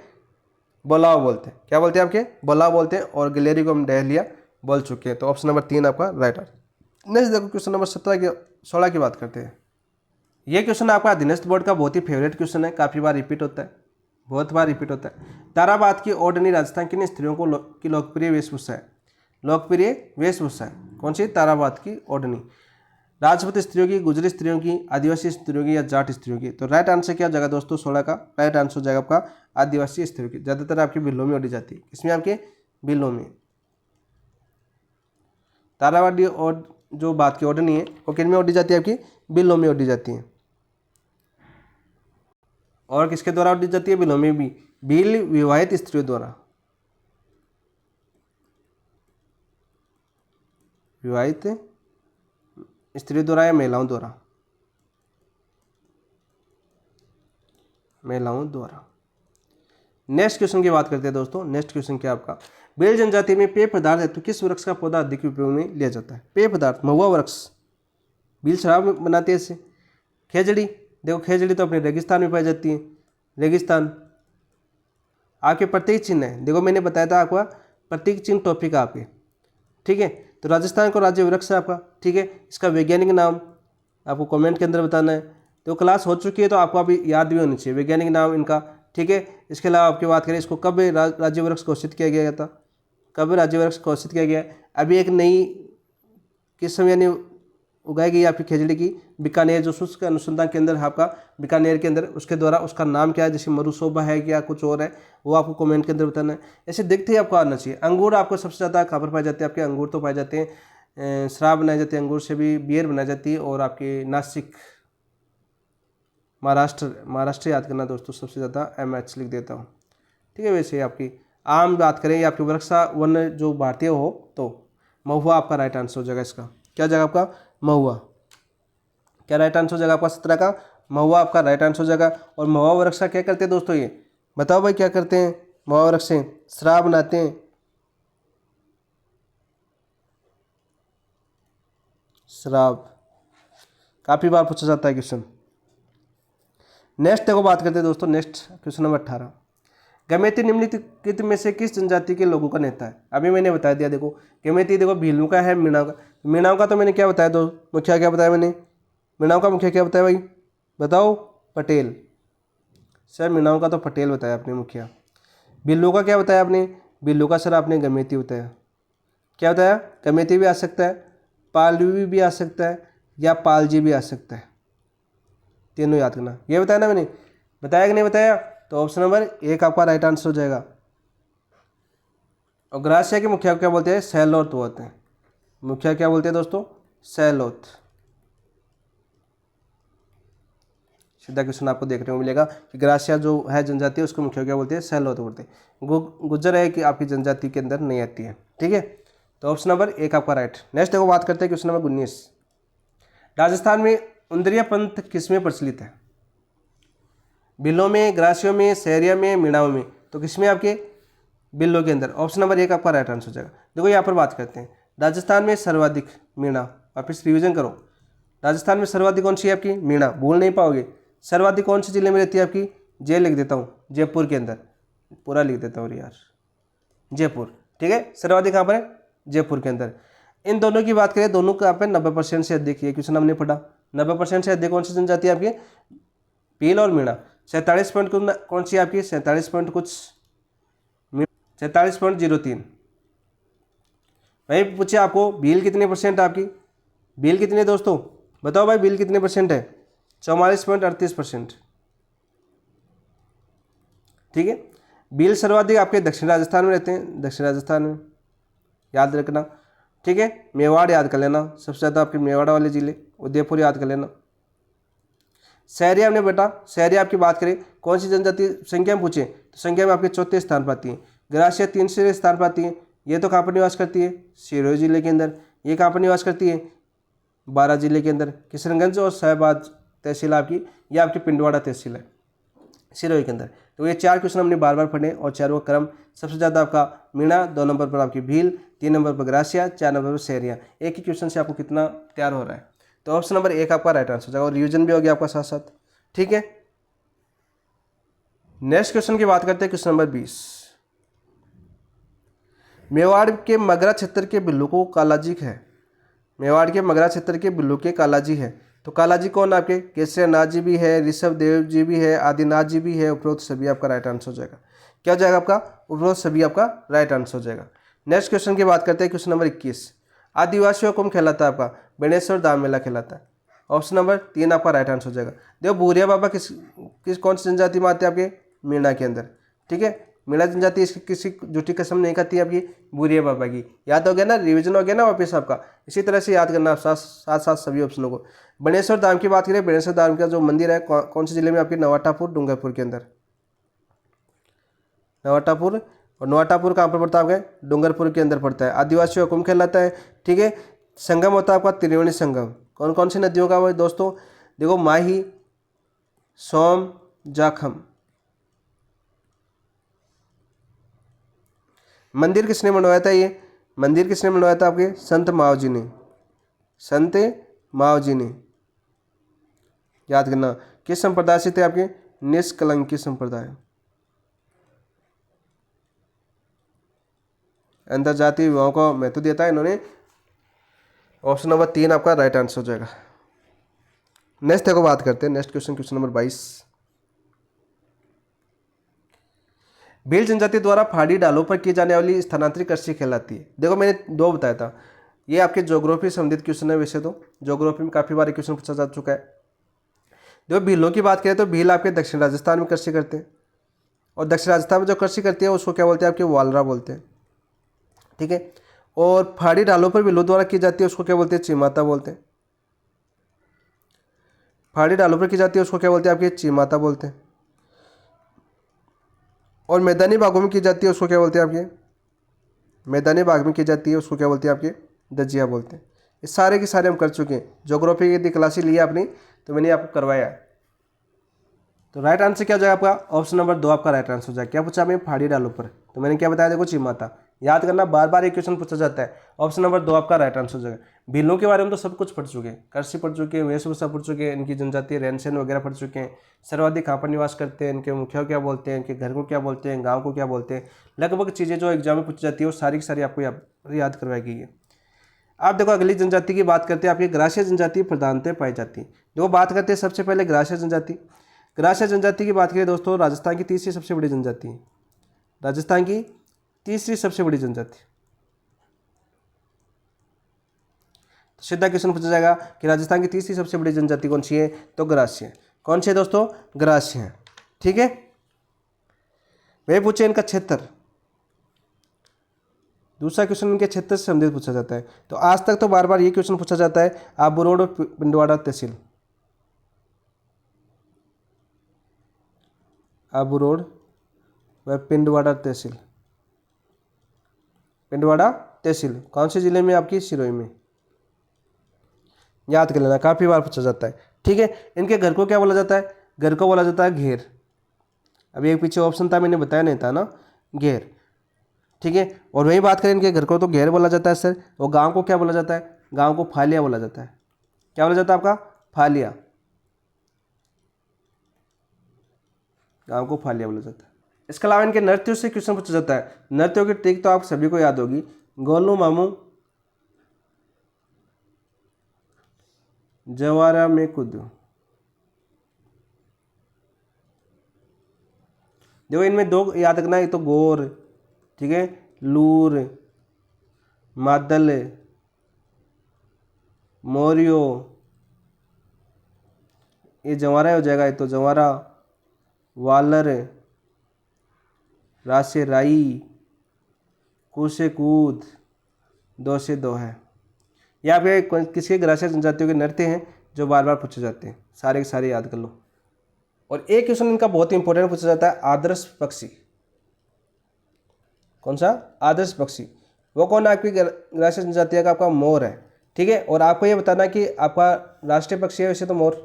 बुलाव बोलते हैं, क्या बोलते हैं आपके, बुलाव बोलते हैं। और गैलरी को हम डहलिया बोल चुके हैं। तो ऑप्शन नंबर 3 आपका राइट आंसर। नेक्स्ट देखो क्वेश्चन नंबर 16 की बात करते हैं। ये क्वेश्चन आपका अधीनस्थ बोर्ड का बहुत ही फेवरेट क्वेश्चन है, काफ़ी बार रिपीट होता है, बहुत बार रिपीट होता है। ताराबाद की ओढ़नी राजस्थान की स्त्रियों को की लोकप्रिय वेशभूषा है, लोकप्रिय वेशभूषा है कौन सी, ताराबाद की ओढ़नी। राजपूत स्त्रियों की, गुजरी स्त्रियों की, आदिवासी स्त्रियों की, या जाट स्त्रियों की। तो राइट आंसर क्या हो जाएगा दोस्तों, 16 का राइट आंसर हो जाएगा आपका आदिवासी स्त्रियों की। ज़्यादातर आपकी बिल्लों में ओढ़ी जाती है, इसमें आपके बिल्लों में। तारावादी और जो बात की ओढ़नी है वो किन में ओढ़ी जाती है, आपकी बिल्लों में ओढ़ी जाती है। और किसके द्वारा ओढ़ी जाती है, बिल्लों में भी, बिल विवाहित स्त्रियों द्वारा, विवाहित स्त्रियों द्वारा या महिलाओं द्वारा, महिलाओं द्वारा। नेक्स्ट क्वेश्चन की बात करते हैं दोस्तों। नेक्स्ट क्वेश्चन क्या आपका, बेल जनजाति में पेय पदार्थ हेतु किस वृक्ष का पौधा अधिक उपयोग में लिया जाता है। पेय पदार्थ, महुआ वृक्ष, बील शराब बनाते हैं इससे। खेजड़ी, देखो खेजड़ी तो अपने रेगिस्तान में पाई जाती है, रेगिस्तान। आपके प्रतीक चिन्ह है, देखो मैंने बताया था आपका प्रतीक चिन्ह टॉपिक आपके, ठीक है। तो राजस्थान को राज्य वृक्ष है आपका, ठीक है। इसका वैज्ञानिक नाम आपको कमेंट के अंदर बताना है। तो क्लास हो चुकी है तो आपको अभी याद भी होनी चाहिए वैज्ञानिक नाम इनका, ठीक है। इसके अलावा आपकी बात करें, इसको कब राज्य वृक्ष घोषित किया गया था, कब राज्य वृक्ष घोषित किया गया। अभी एक नई किस्म यानी उगाई गई आपकी खेजड़ी की, बीकानेर जो शुष्क अनुसंधान केंद्र है आपका बीकानेर के अंदर, उसके द्वारा। उसका नाम क्या है, जैसे मरुशोभा है या कुछ और है, वो आपको कमेंट के अंदर बताना है। ऐसे देखते ही आपको आना चाहिए। अंगूर आपको सबसे ज़्यादा कहाँ पर पाए जाते हैं, आपके अंगूर तो पाए जाते हैं, शराब बनाई जाती है अंगूर से भी, बियर बनाई जाती है। और आपके नासिक, महाराष्ट्र याद करना दोस्तों, सबसे ज़्यादा MH लिख देता हूँ, ठीक है। वैसे आपकी आम बात करें या आपकी वृक्षा वन जो भारतीय हो तो महुआ आपका राइट आंसर हो जाएगा। इसका क्या जाएगा आपका, महुआ। क्या राइट आंसर हो जाएगा आपका 17 का, महुआ आपका राइट आंसर हो जाएगा। और महुआ वृक्ष का क्या करते हैं दोस्तों, ये बताओ भाई क्या करते हैं, महुआ वृक्ष से शराब बनाते हैं, शराब। काफ़ी बार पूछा जाता है क्वेश्चन। नेक्स्ट देखो बात करते हैं दोस्तों, नेक्स्ट क्वेश्चन नंबर 18। गमेती निम्नलिखित में से किस जनजाति के लोगों का नेता है। अभी मैंने बता दिया, देखो गमेती देखो भीलू का है, मीणाओं का। मीणाओं का तो मैंने क्या बताया, दो मुखिया क्या बताया मैंने, मीणाओं का मुखिया क्या बताया भाई, बताओ, पटेल। सर मीणाओं का तो पटेल बताया आपने मुखिया। बिल्लू का क्या बताया आपने, बिल्लू का सर आपने गमेती बताया। क्या बताया, गमेती भी आ सकता है, पालवी भी आ सकता है, या पालजी भी आ सकता है। तीनों याद करना, ये बताया ना मैंने, बताया कि नहीं बताया। तो ऑप्शन नंबर 1 आपका राइट आंसर हो जाएगा। और ग्रासिया के मुखिया क्या बोलते हैं, सैलोत बोलते हैं। मुखिया क्या बोलते हैं दोस्तों, सैलोत। सीधा क्वेश्चन आपको देखने को मिलेगा कि ग्रासिया जो है जनजाति उसको मुखिया क्या बोलते हैं, सैलोत बोलते हैं। गुज्जर है कि आपकी जनजाति के अंदर नहीं आती है, ठीक है। तो ऑप्शन नंबर 1 आपका राइट। नेक्स्ट देखो बात करते हैं क्वेश्चन नंबर 19। राजस्थान में उंदरिया पंथ किसमें प्रचलित है? बिल्लों में, ग्रासियों में, सहरिया में, मीणाओं में। तो किसमें? आपके बिल्लों के अंदर। ऑप्शन नंबर 1 आपका राइट आंसर हो जाएगा। देखो यहाँ पर बात करते हैं, राजस्थान में सर्वाधिक मीणा, वापिस रिविजन करो, राजस्थान में सर्वाधिक कौन सी है आपकी? मीणा। भूल नहीं पाओगे। सर्वाधिक कौन से जिले में रहती है आपकी? जे लिख देता हूँ, जयपुर के अंदर, पूरा लिख देता हूँ यार, जयपुर। ठीक है, सर्वाधिक कहाँ पर है? जयपुर के अंदर। इन दोनों की बात करें, दोनों का पे 90% से अधिक, ये क्वेश्चन हमने पढ़ा, 90% से अधिक कौन सी जनजाति है आपकी? भील और मीणा। 47 पॉइंट कौन सी है आपकी? 47 पॉइंट कुछ, 47.03। भाई पूछे आपको भील कितने परसेंट आपकी? भील कितने दोस्तों बताओ भाई, भील कितने परसेंट है? 44.38%। ठीक है, भील सर्वाधिक आपके दक्षिण राजस्थान में रहते हैं, दक्षिण राजस्थान में, याद रखना। ठीक है, मेवाड़ याद कर लेना, सबसे ज़्यादा आपके मेवाड़ा वाले जिले, उदयपुर याद कर लेना। सहरिया हमने बेटा, सहरिया आपकी बात करें, कौन सी जनजाति संख्या में पूछे तो संख्या में आपके 4थे स्थान पर आती है। ग्रासिया 3 स्थान पर आती है। ये तो कहाँ पर निवास करती है? सिरोही जिले के अंदर। ये कहाँ पर निवास करती है? बारां जिले के अंदर। किशनगंज और साहिबाद तहसील आपकी, ये आपकी पिंडवाड़ा तहसील है, सिरोही के अंदर। तो ये 4 क्वेश्चन हमने बार बार पढ़े और चारों का क्रम, सबसे ज़्यादा आपका मीणा, 2 नंबर पर आपकी भील, 3 नंबर पर ग्रासिया, 4 नंबर पर सहरिया। एक ही क्वेश्चन से आपको कितना तैयार हो रहा है? तो ऑप्शन नंबर 1 आपका राइट आंसर हो जाएगा और रिविजन भी हो गया आपका साथ साथ। ठीक है, नेक्स्ट क्वेश्चन की बात करते हैं, क्वेश्चन नंबर 20। मेवाड़ के मगरा क्षेत्र के बिल्लू को कालाजी है। मेवाड़ के मगरा क्षेत्र के बिल्लू के कालाजी है। तो कालाजी कौन आपके? केसरीनाथ जी भी है, ऋषभ देव जी भी है, आदिनाथ जी भी है, उपरोक्त सभी आपका राइट आंसर हो जाएगा। क्या हो जाएगा आपका? उपरोक्त सभी आपका राइट आंसर हो जाएगा। नेक्स्ट क्वेश्चन की बात करते हैं, क्वेश्चन नंबर 21। आदिवासी हुकुम कहलाता है आपका? बेणेश्वर दाम मेला कहलाता है। ऑप्शन नंबर 3 आपका राइट आंसर हो जाएगा। देखो भूरिया बाबा किस कौन सी जनजाति में आते हैं आपके? मीणा के अंदर। ठीक है, मीणा जनजाति इसकी किसी झूठी कसम नहीं खाती है आपकी, भूरिया बाबा की। याद हो गया ना, रिवीजन हो गया ना वापस आपका। इसी तरह से याद करना आप साथ साथ सभी ऑप्शनों को। बेणेश्वर धाम की बात करें, बेणेश्वर धाम का जो मंदिर है कौन से जिले में आपके? नवाटापुर, डूंगरपुर के अंदर। नवाटापुर, और नवाटापुर कहाँ पर पड़ता है आपके? डूंगरपुर के अंदर पड़ता है। आदिवासी हुकुम कहलाता है। ठीक है, संगम होता है आपका त्रिवेणी संगम। कौन कौन सी नदियों का वो दोस्तों? देखो माही, सोम, जाखम। मंदिर किसने बनवाया था? ये मंदिर किसने बनवाया था आपके? संत माव जी ने। संत माव जी ने, याद करना। किस संप्रदाय से थे आपके? निष्कलंकी संप्रदाय, अंतर जातीय विवाहों को महत्व देता है इन्होंने। ऑप्शन नंबर 3 आपका राइट आंसर हो जाएगा। नेक्स्ट देखो बात करते हैं, next question, question number 22। Bhil जनजाति द्वारा पहाड़ी डालों पर की जाने वाली स्थानांतरित कृषि कहलाती है। देखो मैंने 2 बताया था, ये आपके ज्योग्राफी संबंधित क्वेश्चन है। वैसे तो ज्योग्राफी में काफ़ी बार क्वेश्चन पूछा जा चुका है। देखो भीलों की बात करें तो भील आपके दक्षिण राजस्थान में कृषि करते हैं, और दक्षिण राजस्थान में जो कृषि करती है उसको क्या बोलते हैं? आपके वालरा बोलते हैं। ठीक है, और पहाड़ी ढालों पर भीलों द्वारा की जाती है उसको क्या बोलते हैं? चिमाता बोलते हैं। पहाड़ी ढालों पर की जाती है उसको क्या बोलते हैं? आपके चिमाता बोलते हैं। और मैदानी भागों में की जाती है उसको क्या बोलते हैं? आपके मैदानी भाग में की जाती है उसको क्या बोलते हैं? आपके दजिया बोलते हैं। ये सारे के सारे हम कर चुके हैं। ज्योग्राफी की यदि क्लासेस लिया आपने तो मैंने आपको करवाया है। तो राइट आंसर क्या हो जाएगा आपका? ऑप्शन नंबर 2 आपका राइट आंसर हो जाएगा। क्या पूछा हमें? पहाड़ी डालों पर। तो मैंने क्या बताया? देखो चिमाता। याद करना, बार बार एक क्वेश्चन पूछा जाता है। ऑप्शन नंबर 2 आपका राइट आंसर हो जाएगा। भीलों के बारे में तो सब कुछ पढ़ चुके हैं, कृषि पढ़ चुके हैं, वेशभूषा पढ़ चुके हैं, इनकी जनजातीय रहन सहन वगैरह पढ़ चुके हैं, सर्वाधिक कहाँ पर निवास करते हैं, इनके मुखिया क्या बोलते हैं, इनके घर को क्या बोलते हैं, गाँव को क्या बोलते हैं। लगभग चीज़ें जो एग्जाम में पूछी जाती है वो सारी की सारी आपको याद करवाई गई है। आप देखो अगली जनजाति की बात करते हैं, आपकी ग्रासीय जनजाति प्रधानतः पाई जाती है। देखो बात करते हैं सबसे पहले ग्रासीय जनजाति। ग्रासीय जनजाति की बात करें दोस्तों, राजस्थान की तीसरी सबसे बड़ी जनजाति है। राजस्थान की तीसरी सबसे बड़ी जनजाति। तो सीधा क्वेश्चन पूछा जाएगा कि राजस्थान की तीसरी सबसे बड़ी जनजाति कौन सी है? तो ग्रासीय। कौन सी है दोस्तों? ग्रासीय है। ठीक है, वे पूछे इनका क्षेत्र। दूसरा क्वेश्चन इनके क्षेत्र से संबंधित पूछा जाता है। तो आज तक तो बार बार ये क्वेश्चन पूछा जाता है, आबू रोड और पिंडवाड़ा तहसील। आबू रोड व पिंडवाड़ा तहसील, पिंडवाड़ा तहसील कौन से ज़िले में आपकी? सिरोही में। याद कर लेना, काफ़ी बार पूछा जाता है। ठीक है, इनके घर को क्या बोला जाता है? घर को बोला जाता है घेर। अभी एक पीछे ऑप्शन था, मैंने बताया नहीं था ना, घेर। ठीक है, और वही बात करें इनके घर को तो घेर बोला जाता है सर। और गांव को क्या बोला जाता है? गांव को फालिया बोला जाता है। क्या बोला जाता है आपका? फालिया। गांव को फालिया बोला जाता है। इसके अलावा इनके नृत्यों से क्वेश्चन पूछा जाता है। नृत्यों की ट्रिक तो आप सभी को याद होगी, गोलू मामू जवारा में कूदो। देखो इनमें दो याद रखना, एक तो गोर, ठीक है, लूर, मादल, मोरियो, ये जवारा हो जाएगा। ये तो जवारा, वालर, रासे राई, कूसे कूद, दो से दो है। ये आपके किसी ग्रासीय जनजातियों के नृत्य हैं जो बार बार पूछे जाते हैं, सारे के सारे याद कर लो। और एक क्वेश्चन इनका बहुत ही इंपॉर्टेंट पूछा जाता है, आदर्श पक्षी। कौन सा? आदर्श पक्षी। वो कौन आपकी ग्रासीय जनजाति का? आपका मोर है। ठीक है, और आपको ये बताना कि आपका राष्ट्रीय पक्षी है वैसे तो मोर,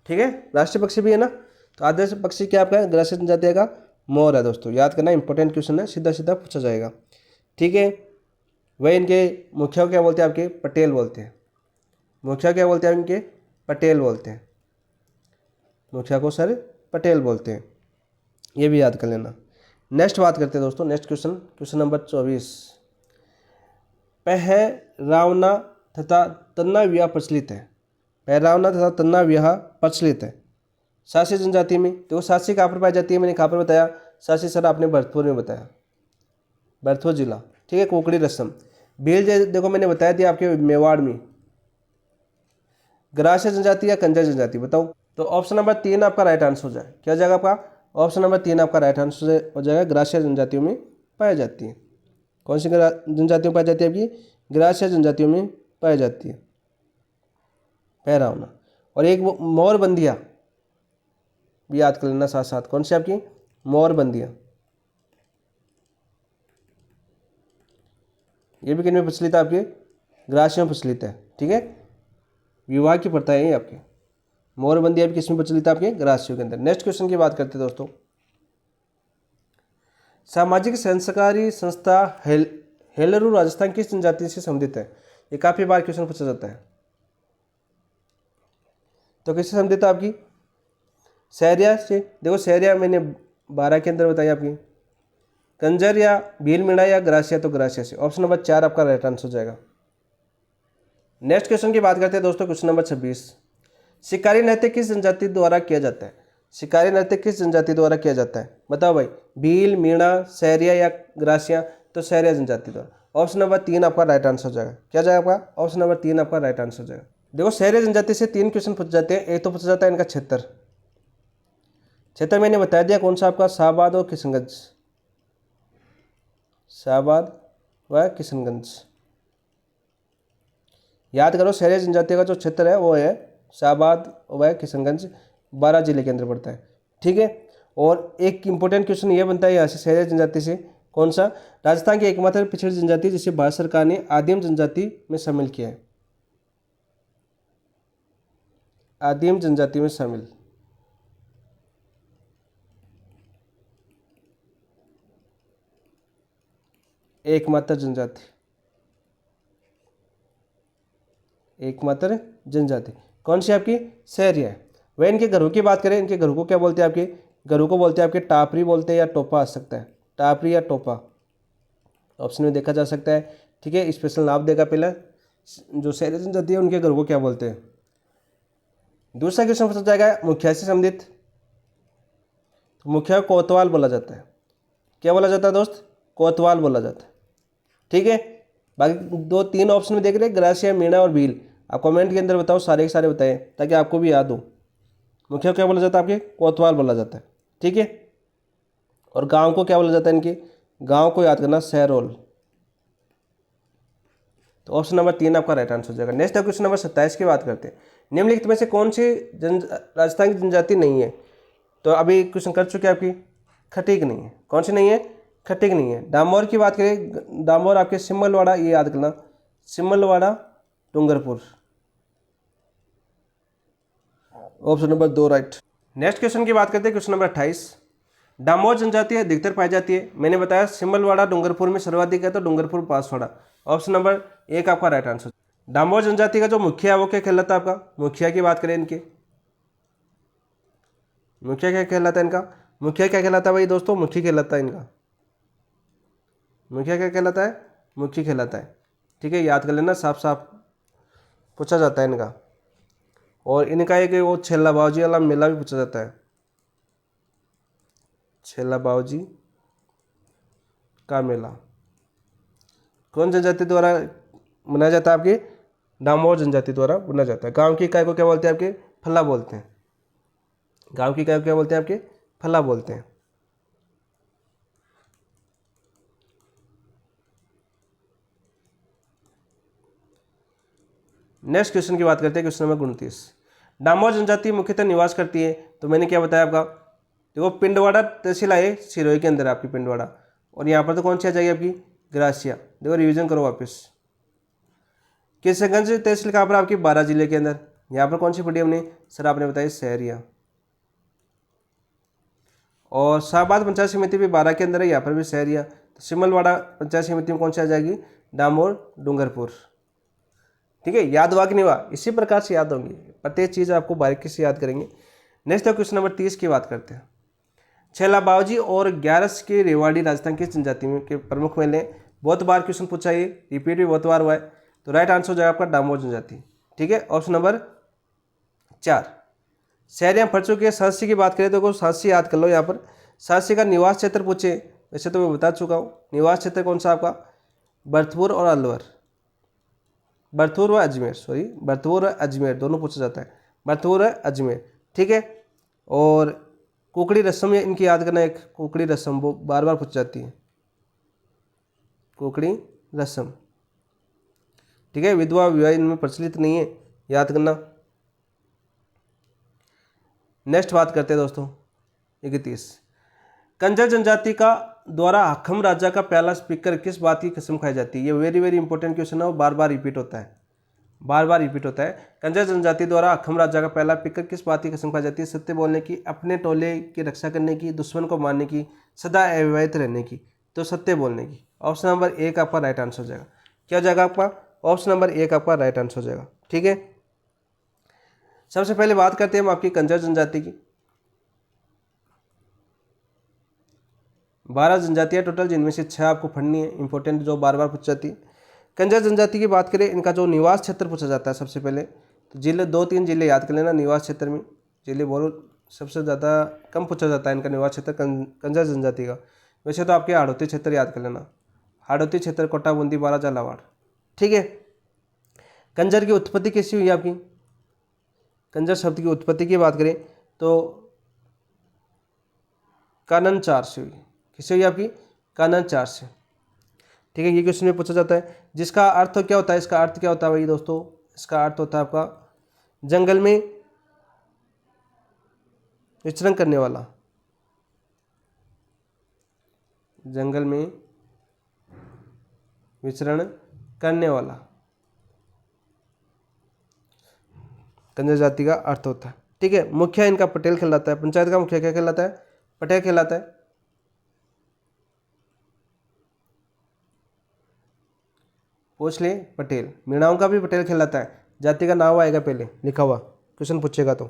ठीक है, राष्ट्रीय पक्षी भी है ना, तो आदर्श पक्षी क्या आपका ग्रासीय जनजाति का? मोर है दोस्तों। याद करना, इंपॉर्टेंट क्वेश्चन है, सीधा सीधा पूछा जाएगा। ठीक है, वही इनके मुखिया क्या बोलते हैं? आपके पटेल बोलते हैं। मुखिया क्या बोलते हैं? इनके पटेल बोलते हैं। मुखिया को सर पटेल बोलते हैं, ये भी याद कर लेना। नेक्स्ट बात करते हैं दोस्तों, नेक्स्ट क्वेश्चन, क्वेश्चन नंबर 24। पहरावना तथा तन्ना विवाह प्रचलित है। पहरावना तथा तन्ना विवाह प्रचलित है सासी जनजाति में। तो सासी कहाँ पर पाई जाती है? मैंने कहाँ पर बताया? सासी सर आपने भरतपुर में बताया, भरतपुर जिला। ठीक है, कोकड़ी रस्म। भील देखो मैंने बताया थी आपके मेवाड़ में। ग्रासीय जनजाति या कंजर जनजाति बताओ? तो ऑप्शन नंबर 3 आपका राइट आंसर हो जाए। क्या हो जाएगा आपका? ऑप्शन नंबर 3 आपका राइट आंसर हो जाएगा। ग्रासीय जनजातियों में पाई जाती है। कौन सी जनजातियों में पाई जाती है? आपकी ग्रासीय जनजातियों में पाई जाती है पहरावना। और एक मोरबंदिया भी याद कर लेना साथ साथ। कौन सी आपकी? मोरबंदिया। ये भी किन में प्रचलित है? आपके ग्रासीय में प्रचलित है। ठीक है, विवाह की प्रथा है ये आपके। मोरबंदिया भी किस में प्रचलित है? आपके ग्रासीय के अंदर। नेक्स्ट क्वेश्चन की बात करते हैं दोस्तों। सामाजिक संस्कारी संस्था हेलरू राजस्थान किस जनजाति से संबंधित है? ये काफी बार क्वेश्चन पूछा जाता है। तो किससे संबंधित है? आपकी सहरिया से। देखो सहरिया मैंने 12 के अंदर बताई आपकी। कंजर या भील मीणा या ग्रासिया? तो ग्रासिया से। ऑप्शन नंबर 4 आपका राइट आंसर हो जाएगा। नेक्स्ट क्वेश्चन की बात करते हैं दोस्तों, क्वेश्चन नंबर 26। शिकारी नृत्य किस जनजाति द्वारा किया जाता है? शिकारी नृत्य किस जनजाति द्वारा किया जाता है? बताओ भाई, भील, मीणा, सहरिया या ग्रासिया? तो सहरिया जनजाति द्वारा। ऑप्शन नंबर 3 आपका राइट आंसर हो जाएगा। क्या जाएगा आपका? ऑप्शन नंबर 3 आपका राइट आंसर हो जाएगा। देखो सहरिया जनजाति से 3 क्वेश्चन पूछ जाते हैं। एक तो पूछा जाता है इनका क्षेत्र। क्षेत्र मैंने बता दिया कौन सा आपका? शाहबाद और किशनगंज। शाहबाद व किशनगंज। याद करो, सहरिया जनजाति का जो क्षेत्र है वो है शाहबाद व किशनगंज, 12 जिले के अंदर पड़ता है। ठीक है, और एक इंपॉर्टेंट क्वेश्चन ये बनता है यहाँ से सहरिया जनजाति से, कौन सा? राजस्थान की एकमात्र पिछड़ी जनजाति जिसे भारत सरकार ने आदिम जनजाति में शामिल किया है। आदिम जनजाति में शामिल। एकमात्र जनजाति, एकमात्र जनजाति कौन सी? आपकी सहरिया है। वह इनके घरों की बात करें, इनके घरों को क्या बोलते हैं? आपके घरों को बोलते हैं आपके टापरी बोलते हैं या टोपा आ सकता है। टापरी या टोपा ऑप्शन में देखा जा सकता है। ठीक है, स्पेशल नाम देगा पहले। जो सहरिया जनजाति है उनके घरों को क्या बोलते हैं? दूसरा क्वेश्चन पूछा जाएगा मुखिया से संबंधित। तो मुखिया को कोतवाल बोला जाता है। क्या बोला जाता है दोस्त? कोतवाल बोला जाता है। ठीक है, बाकी 2-3 ऑप्शन में देख रहे हैं, ग्रासिया, मीणा और भील। आप कमेंट के अंदर बताओ, सारे के सारे बताएं ताकि आपको भी याद हो। मुखिया क्या बोला जाता है? आपके कोतवाल बोला जाता है। ठीक है, और गांव को क्या बोला जाता है? इनके गांव को याद करना, सहरोल। तो ऑप्शन नंबर 3 आपका राइट आंसर हो जाएगा। नेक्स्ट है क्वेश्चन नंबर 27 की बात करते हैं। निम्नलिखित में से कौन सी राजस्थान की जनजाति नहीं है? तो अभी क्वेश्चन कर चुके हैं आपकी, खटीक नहीं है। कौन सी नहीं है? खटिक नहीं है। डामोर की बात करें, डामोर आपके सिमलवाड़ा, ये याद करना, Simalwara Dungarpur, option number 2 right. Next question की बात करते हैं, क्वेश्चन नंबर 28। डामोर जनजाति अधिकतर पाई जाती है, मैंने बताया सिमलवाड़ा डूंगरपुर में सर्वाधिक है, तो डूंगरपुर बांसवाड़ा, ऑप्शन नंबर 1 आपका राइट आंसर। डामोर जनजाति का जो मुखिया है वो क्या कहलाता है आपका, मुखिया की बात करें इनके, मुखिया क्या कहलाता है इनका, मुखिया क्या कहलाता है भाई दोस्तों, मुखी कहलाता है इनका, मुखिया क्या कहलाता है, मुखी कहलाता है। ठीक है, याद कर लेना, साफ साफ पूछा जाता है इनका। और इनका एक वो छेला बावजी वाला मेला भी पूछा जाता है, छेला बावजी का मेला कौन जनजाति द्वारा मनाया जाता है, आपकी डामोर जनजाति द्वारा मनाया जाता है। गांव की इकाई को क्या बोलते हैं, आपके फल्ला बोलते हैं, गांव की इकाई को क्या बोलते हैं, आपके फल्ला बोलते हैं। नेक्स्ट क्वेश्चन की बात करते हैं, क्वेश्चन नंबर 29। डामोर जनजाति मुख्यतः निवास करती है, तो मैंने क्या बताया आपका, देखो पिंडवाड़ा तहसील है सिरोही के अंदर आपकी पिंडवाड़ा, और यहाँ पर तो कौन सी आ जाएगी आपकी ग्रासिया। देखो रिवीजन करो वापस, किशनगंज तहसील कहाँ पर आपकी 12 जिले के अंदर, यहाँ पर कौन सी पड़ी हमने, सर आपने बताया सहरिया। और शाहबाद पंचायत समिति भी 12 के अंदर है, यहाँ पर भी सहरिया। तो सिमलवाड़ा पंचायत समिति में कौन सी आ जाएगी, डामोर डूंगरपुर। ठीक है, याद हुआ कि नहीं हुआ, इसी प्रकार से याद होंगी, प्रत्येक चीज़ आपको बारीकी से याद करेंगे। नेक्स्ट क्वेश्चन नंबर 30 की बात करते हैं। छेला बावजी और ग्यारस के रेवाड़ी राजस्थान की जनजाति में के प्रमुख मेले, बहुत बार क्वेश्चन पूछा, ये रिपीट भी बहुत बार हुआ है, तो राइट आंसर हो जाएगा आपका डामोर जनजाति। ठीक है, ऑप्शन नंबर 4। शहरियाँ फट चुकी है। साहसी की बात करें तो साहसी याद कर लो, यहाँ पर साहसी का निवास क्षेत्र पूछे, वैसे तो मैं बता चुका हूँ, निवास क्षेत्र कौन सा आपका, भरतपुर और अलवर, भरतपुर व अजमेर, सॉरी भरतपुर और अजमेर दोनों पूछा जाता है, भरतपुर और अजमेर। ठीक है, और कुकड़ी रस्म इनकी याद करना, एक कुकड़ी रस्म वो बार बार पूछ जाती है, कुकड़ी रस्म। ठीक है, विधवा विवाह इनमें प्रचलित नहीं है, याद करना। नेक्स्ट बात करते हैं दोस्तों 31। कंजर जनजाति का द्वारा हखम राजा का पहला स्पीकर किस बात की कसम खाई जाती है, ये वेरी वेरी इंपॉर्टेंट क्वेश्चन है और बार बार रिपीट होता है, बार बार रिपीट होता है। कंजर जनजाति द्वारा हखम राजा का पहला स्पीकर किस बात की कसम खाई जाती है, सत्य बोलने की, अपने टोले की रक्षा करने की, दुश्मन को मारने की, सदा अविवाहित रहने की, तो सत्य बोलने की। ऑप्शन नंबर 1 आपका राइट आंसर हो जाएगा। क्या हो जाएगा आपका, ऑप्शन नंबर 1 आपका राइट आंसर हो जाएगा। ठीक है, सबसे पहले बात करते हैं हम आपकी कंजर जनजाति की। 12 जनजातियाँ टोटल, जिनमें से 6 आपको पढ़नी है, इंपॉर्टेंट जो बार बार पूछ जाती है। कंजर जनजाति की बात करें, इनका जो निवास क्षेत्र पूछा जाता है सबसे पहले, तो जिले 2-3 जिले याद कर लेना निवास क्षेत्र में, जिले बोलो सबसे ज़्यादा कम पूछा जाता है इनका निवास क्षेत्र कंजर जनजाति का। वैसे तो आपके हाड़ौती क्षेत्र याद कर लेना, हाड़ौती क्षेत्र, कोटा, बूंदी, बारा, झालावाड़। ठीक है, कंजर की उत्पत्ति कैसी हुई आपकी, कंजर शब्द की उत्पत्ति की बात करें तो कानन 4 से हुई, किससे हुई आपकी, कानन 4 से। ठीक है, ये क्वेश्चन में पूछा जाता है। जिसका अर्थ क्या होता है, इसका अर्थ क्या होता है भाई दोस्तों, इसका अर्थ होता है आपका जंगल में विचरण करने वाला, जंगल में विचरण करने वाला कंजर जाति का अर्थ होता है। ठीक है, मुखिया इनका पटेल कहलाता है, पंचायत का मुखिया क्या कहलाता है, पटेल कहलाता है। पूछ ले पटेल, मीणाओं का भी पटेल कहलाता है, जाति का नाम आएगा पहले लिखा हुआ, क्वेश्चन पूछेगा तो।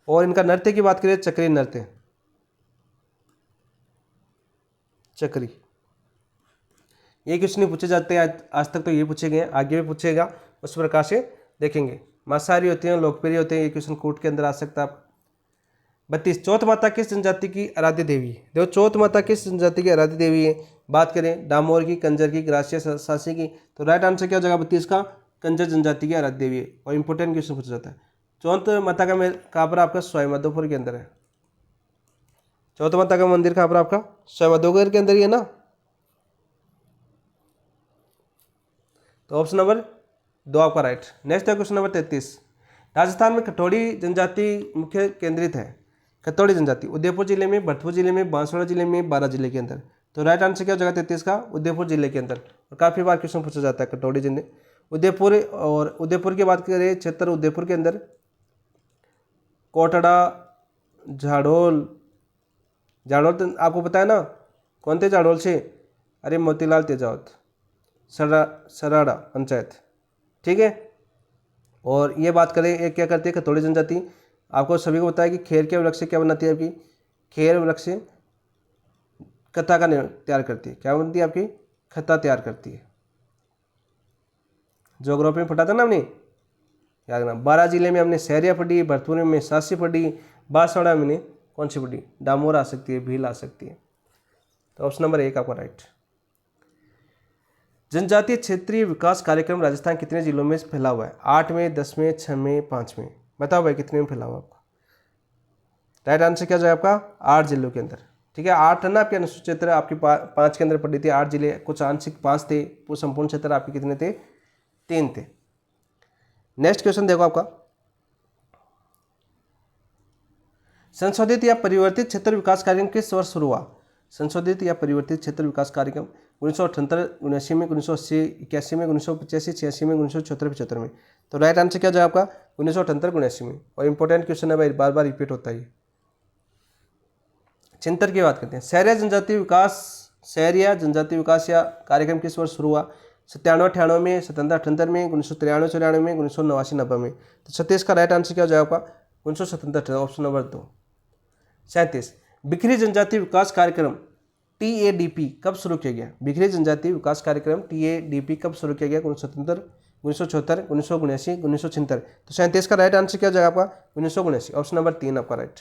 और इनका नृत्य की बात करें, चक्री नृत्य, चक्री, ये क्वेश्चन पूछे जाते हैं आज तक, तो ये पूछे गए, आगे भी पूछेगा, उस प्रकार से देखेंगे। मांसाहारी होते हैं, लोकप्रिय होते हैं, ये क्वेश्चन कोर्ट के अंदर आ सकता है। 32। चौथ माता किस जनजाति की आराध्य देवी है, देखो चौथ माता किस जनजाति की आराध्य देवी है, बात करें डामोर की, कंजर की, ग्रासिया, सासी की, तो राइट आंसर क्या हो जाएगा 32 का, कंजर जनजाति की आराध्य देवी है। और इंपॉर्टेंट क्वेश्चन पूछा जाता है। चौथ माता का कहाँ पर आपका, सवाईमाधोपुर के अंदर है। चौथ माता का मंदिर कहाँ पर आपका, सवाईमाधोपुर के अंदर ही है ना। तो ऑप्शन नंबर 2 आपका राइट। नेक्स्ट है क्वेश्चन नंबर 33। राजस्थान में खटोड़ी जनजाति मुख्य केंद्रित है, खतौड़ी जनजाति उदयपुर जिले में, भरतपुर जिले में, बांसवाड़ा जिले में, बारा जिले के अंदर, तो राइट आंसर क्या हो जाएगा 33 का, उदयपुर जिले के अंदर। और काफ़ी बार क्वेश्चन पूछा जाता है कटौड़ी जिले उदयपुर। और उदयपुर की बात करें क्षेत्र उदयपुर के अंदर कोटड़ा, झाड़ोल, झाड़ोल तो आपको पता है ना कौन थे झाड़ोल से, अरे मोतीलाल तेजावत, सराड़ा पंचायत, ठीक है। और ये बात करें एक क्या करती है खतौड़ी जनजाति, आपको सभी को पता है कि खेर के वृक्ष से क्या बनाती है आपकी, खेर वृक्ष से खत्ता का तैयार करती है, क्या बनती है आपकी, खत्ता तैयार करती है। ज्योग्राफी में पढ़ा था ना हमने, याद रखना। 12 जिले में हमने सहरिया पढ़ी, भरतपुर में सासी पढ़ी, बांसवाड़ा में कौन सी पढ़ी, डामोर आ सकती है, भील आ सकती है। तो ऑप्शन नंबर 1 आपका राइट। जनजातीय क्षेत्रीय विकास कार्यक्रम राजस्थान कितने जिलों में फैला हुआ है, 8 में, 10 में, 6 में, 5 में, बताओ भाई कितने में फैला हुआ आपका। राइट आंसर क्या जाएगा आपका 8 जिलों के अंदर, ठीक है। 8 है ना आपके अनुसूचित क्षेत्र, आपकी 5 के अंदर पड़ी थी, 8 जिले, कुछ आंशिक 5 थे, वो संपूर्ण क्षेत्र आपके कितने थे, 3 थे। नेक्स्ट क्वेश्चन देखो आपका, संशोधित या परिवर्तित क्षेत्र विकास कार्यक्रम किस वर्ष शुरू हुआ, संशोधित या परिवर्तित क्षेत्र विकास कार्यक्रम 1978, 79 में, 1980, 81 में, 1985, 86 में, 1974, 75 में। तो राइट आंसर क्या जाएगा आपका 1978, 79 में। और इंपॉर्टेंट क्वेश्चन है भाई, बार बार रिपीट होता है। चिंतर की बात करते हैं, शहरिया जनजातीय विकास या कार्यक्रम किस वर्ष शुरू हुआ, 97, 98 में, 77, 78 में, 1993, 94 में, 1989, 90 में। तो 36 का राइट आंसर क्या हो जाएगा आपका 1977, ऑप्शन नंबर 2। 37, बिखरी जनजातीय विकास कार्यक्रम TADP कब शुरू किया गया, बिखरी जनजातीय विकास कार्यक्रम TADP कब शुरू किया गया, 1977, 1974, 1979, 1976। तो 37 का राइट आंसर क्या हो जाएगा आपका 1979, ऑप्शन नंबर 3 आपका राइट।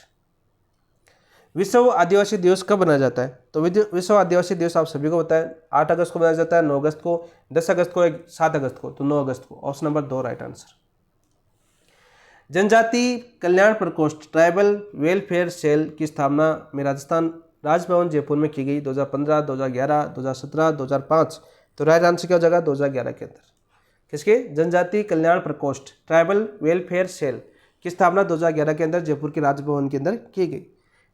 विश्व आदिवासी दिवस कब मनाया जाता है, तो विश्व आदिवासी दिवस आप सभी को पता है 8 अगस्त को मनाया जाता है, 9 अगस्त को, 10 अगस्त को, 7 अगस्त को, तो 9 अगस्त को, ऑप्शन नंबर 2 राइट आंसर। जनजाति कल्याण प्रकोष्ठ ट्राइबल वेलफेयर सेल की स्थापना में राजस्थान राजभवन जयपुर में की गई 2015, 2011, 2017, 2005। तो राइट आंसर क्या हो जाएगा 2011 के अंदर। किसके, जनजाति कल्याण प्रकोष्ठ ट्राइबल वेलफेयर सेल की स्थापना 2011 के अंदर जयपुर के राजभवन के अंदर की गई।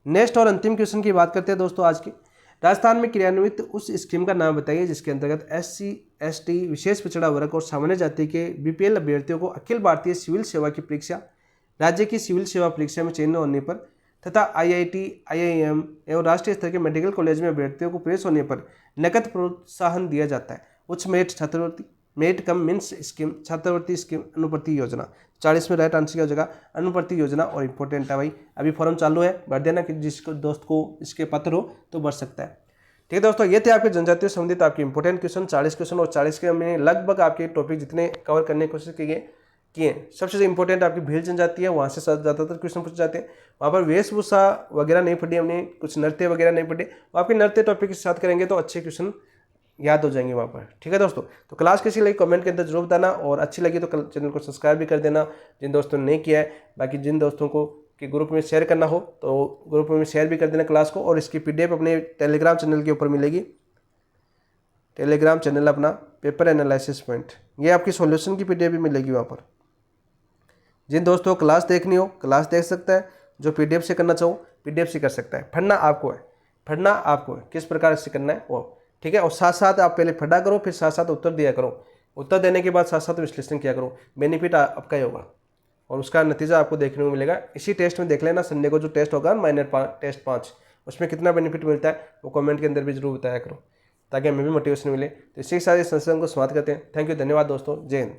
नेक्स्ट और अंतिम क्वेश्चन की बात करते हैं दोस्तों आज के, राजस्थान में क्रियान्वित उस स्कीम का नाम बताइए जिसके अंतर्गत SC, ST, विशेष पिछड़ा वर्ग और सामान्य जाति के BPL अभ्यर्थियों को अखिल भारतीय सिविल सेवा की परीक्षा, राज्य की सिविल सेवा परीक्षा में चयन होने पर तथा IIT, IIM एवं राष्ट्रीय स्तर के मेडिकल कॉलेज में अभ्यर्थियों को प्रवेश होने पर नकद प्रोत्साहन दिया जाता है। उच्च मेरिट छात्रवृत्ति, मेरिट कम मीन्स स्कीम, छात्रवृत्ति स्कीम, अनुप्रति योजना। 40 में राइट आंसर क्या हो जाएगा अनुप्रति योजना। और इंपॉर्टेंट है भाई, अभी फॉर्म चालू है, भर देना कि जिसको दोस्त को इसके पात्र हो तो भर सकता है। ठीक है दोस्तों, ये थे आपके जनजातीय संबंधित आपके इंपॉर्टेंट क्वेश्चन 40 क्वेश्चन, और 40 के मैंने लगभग आपके टॉपिक जितने कवर करने की कोशिश किए। सबसे इंपॉर्टेंट आपकी भील जनजाति है, वहाँ से ज़्यादातर क्वेश्चन पूछे जाते हैं। वहाँ पर वेशभूषा वगैरह नहीं पढ़ी हमने, कुछ नृत्य वगैरह नहीं पढ़े, आपके नृत्य टॉपिक के साथ करेंगे तो अच्छे क्वेश्चन याद हो जाएंगे वहाँ पर। ठीक है दोस्तों, तो क्लास कैसी लगी कमेंट के अंदर जरूर बताना, और अच्छी लगी तो चैनल को सब्सक्राइब भी कर देना जिन दोस्तों ने नहीं किया है। बाकी जिन दोस्तों को कि ग्रुप में शेयर करना हो तो ग्रुप में शेयर भी कर देना क्लास को। और इसकी PDF अपने टेलीग्राम चैनल के ऊपर मिलेगी, टेलीग्राम चैनल अपना पेपर एनालिसिस पॉइंट, ये आपकी सॉल्यूशन की PDF भी मिलेगी वहाँ पर। जिन दोस्तों को क्लास देखनी हो क्लास देख सकता है, जो PDF से करना चाहो PDF से कर सकता है। पढ़ना आपको है, किस प्रकार से करना है वो, ठीक है। और साथ साथ आप पहले पढ़ा करो, फिर साथ साथ उत्तर दिया करो, उत्तर देने के बाद साथ साथ विश्लेषण किया करो, बेनिफिट आपका ही होगा और उसका नतीजा आपको देखने को मिलेगा। इसी टेस्ट में देख लेना, संडे को जो टेस्ट होगा माइनर टेस्ट 5, उसमें कितना बेनिफिट मिलता है वो कमेंट के अंदर भी जरूर बताया करो, ताकि हमें भी मोटिवेशन मिले। तो इसी के साथ इस संस्करण को समाप्त करते हैं। थैंक यू, धन्यवाद दोस्तों, जय हिंद।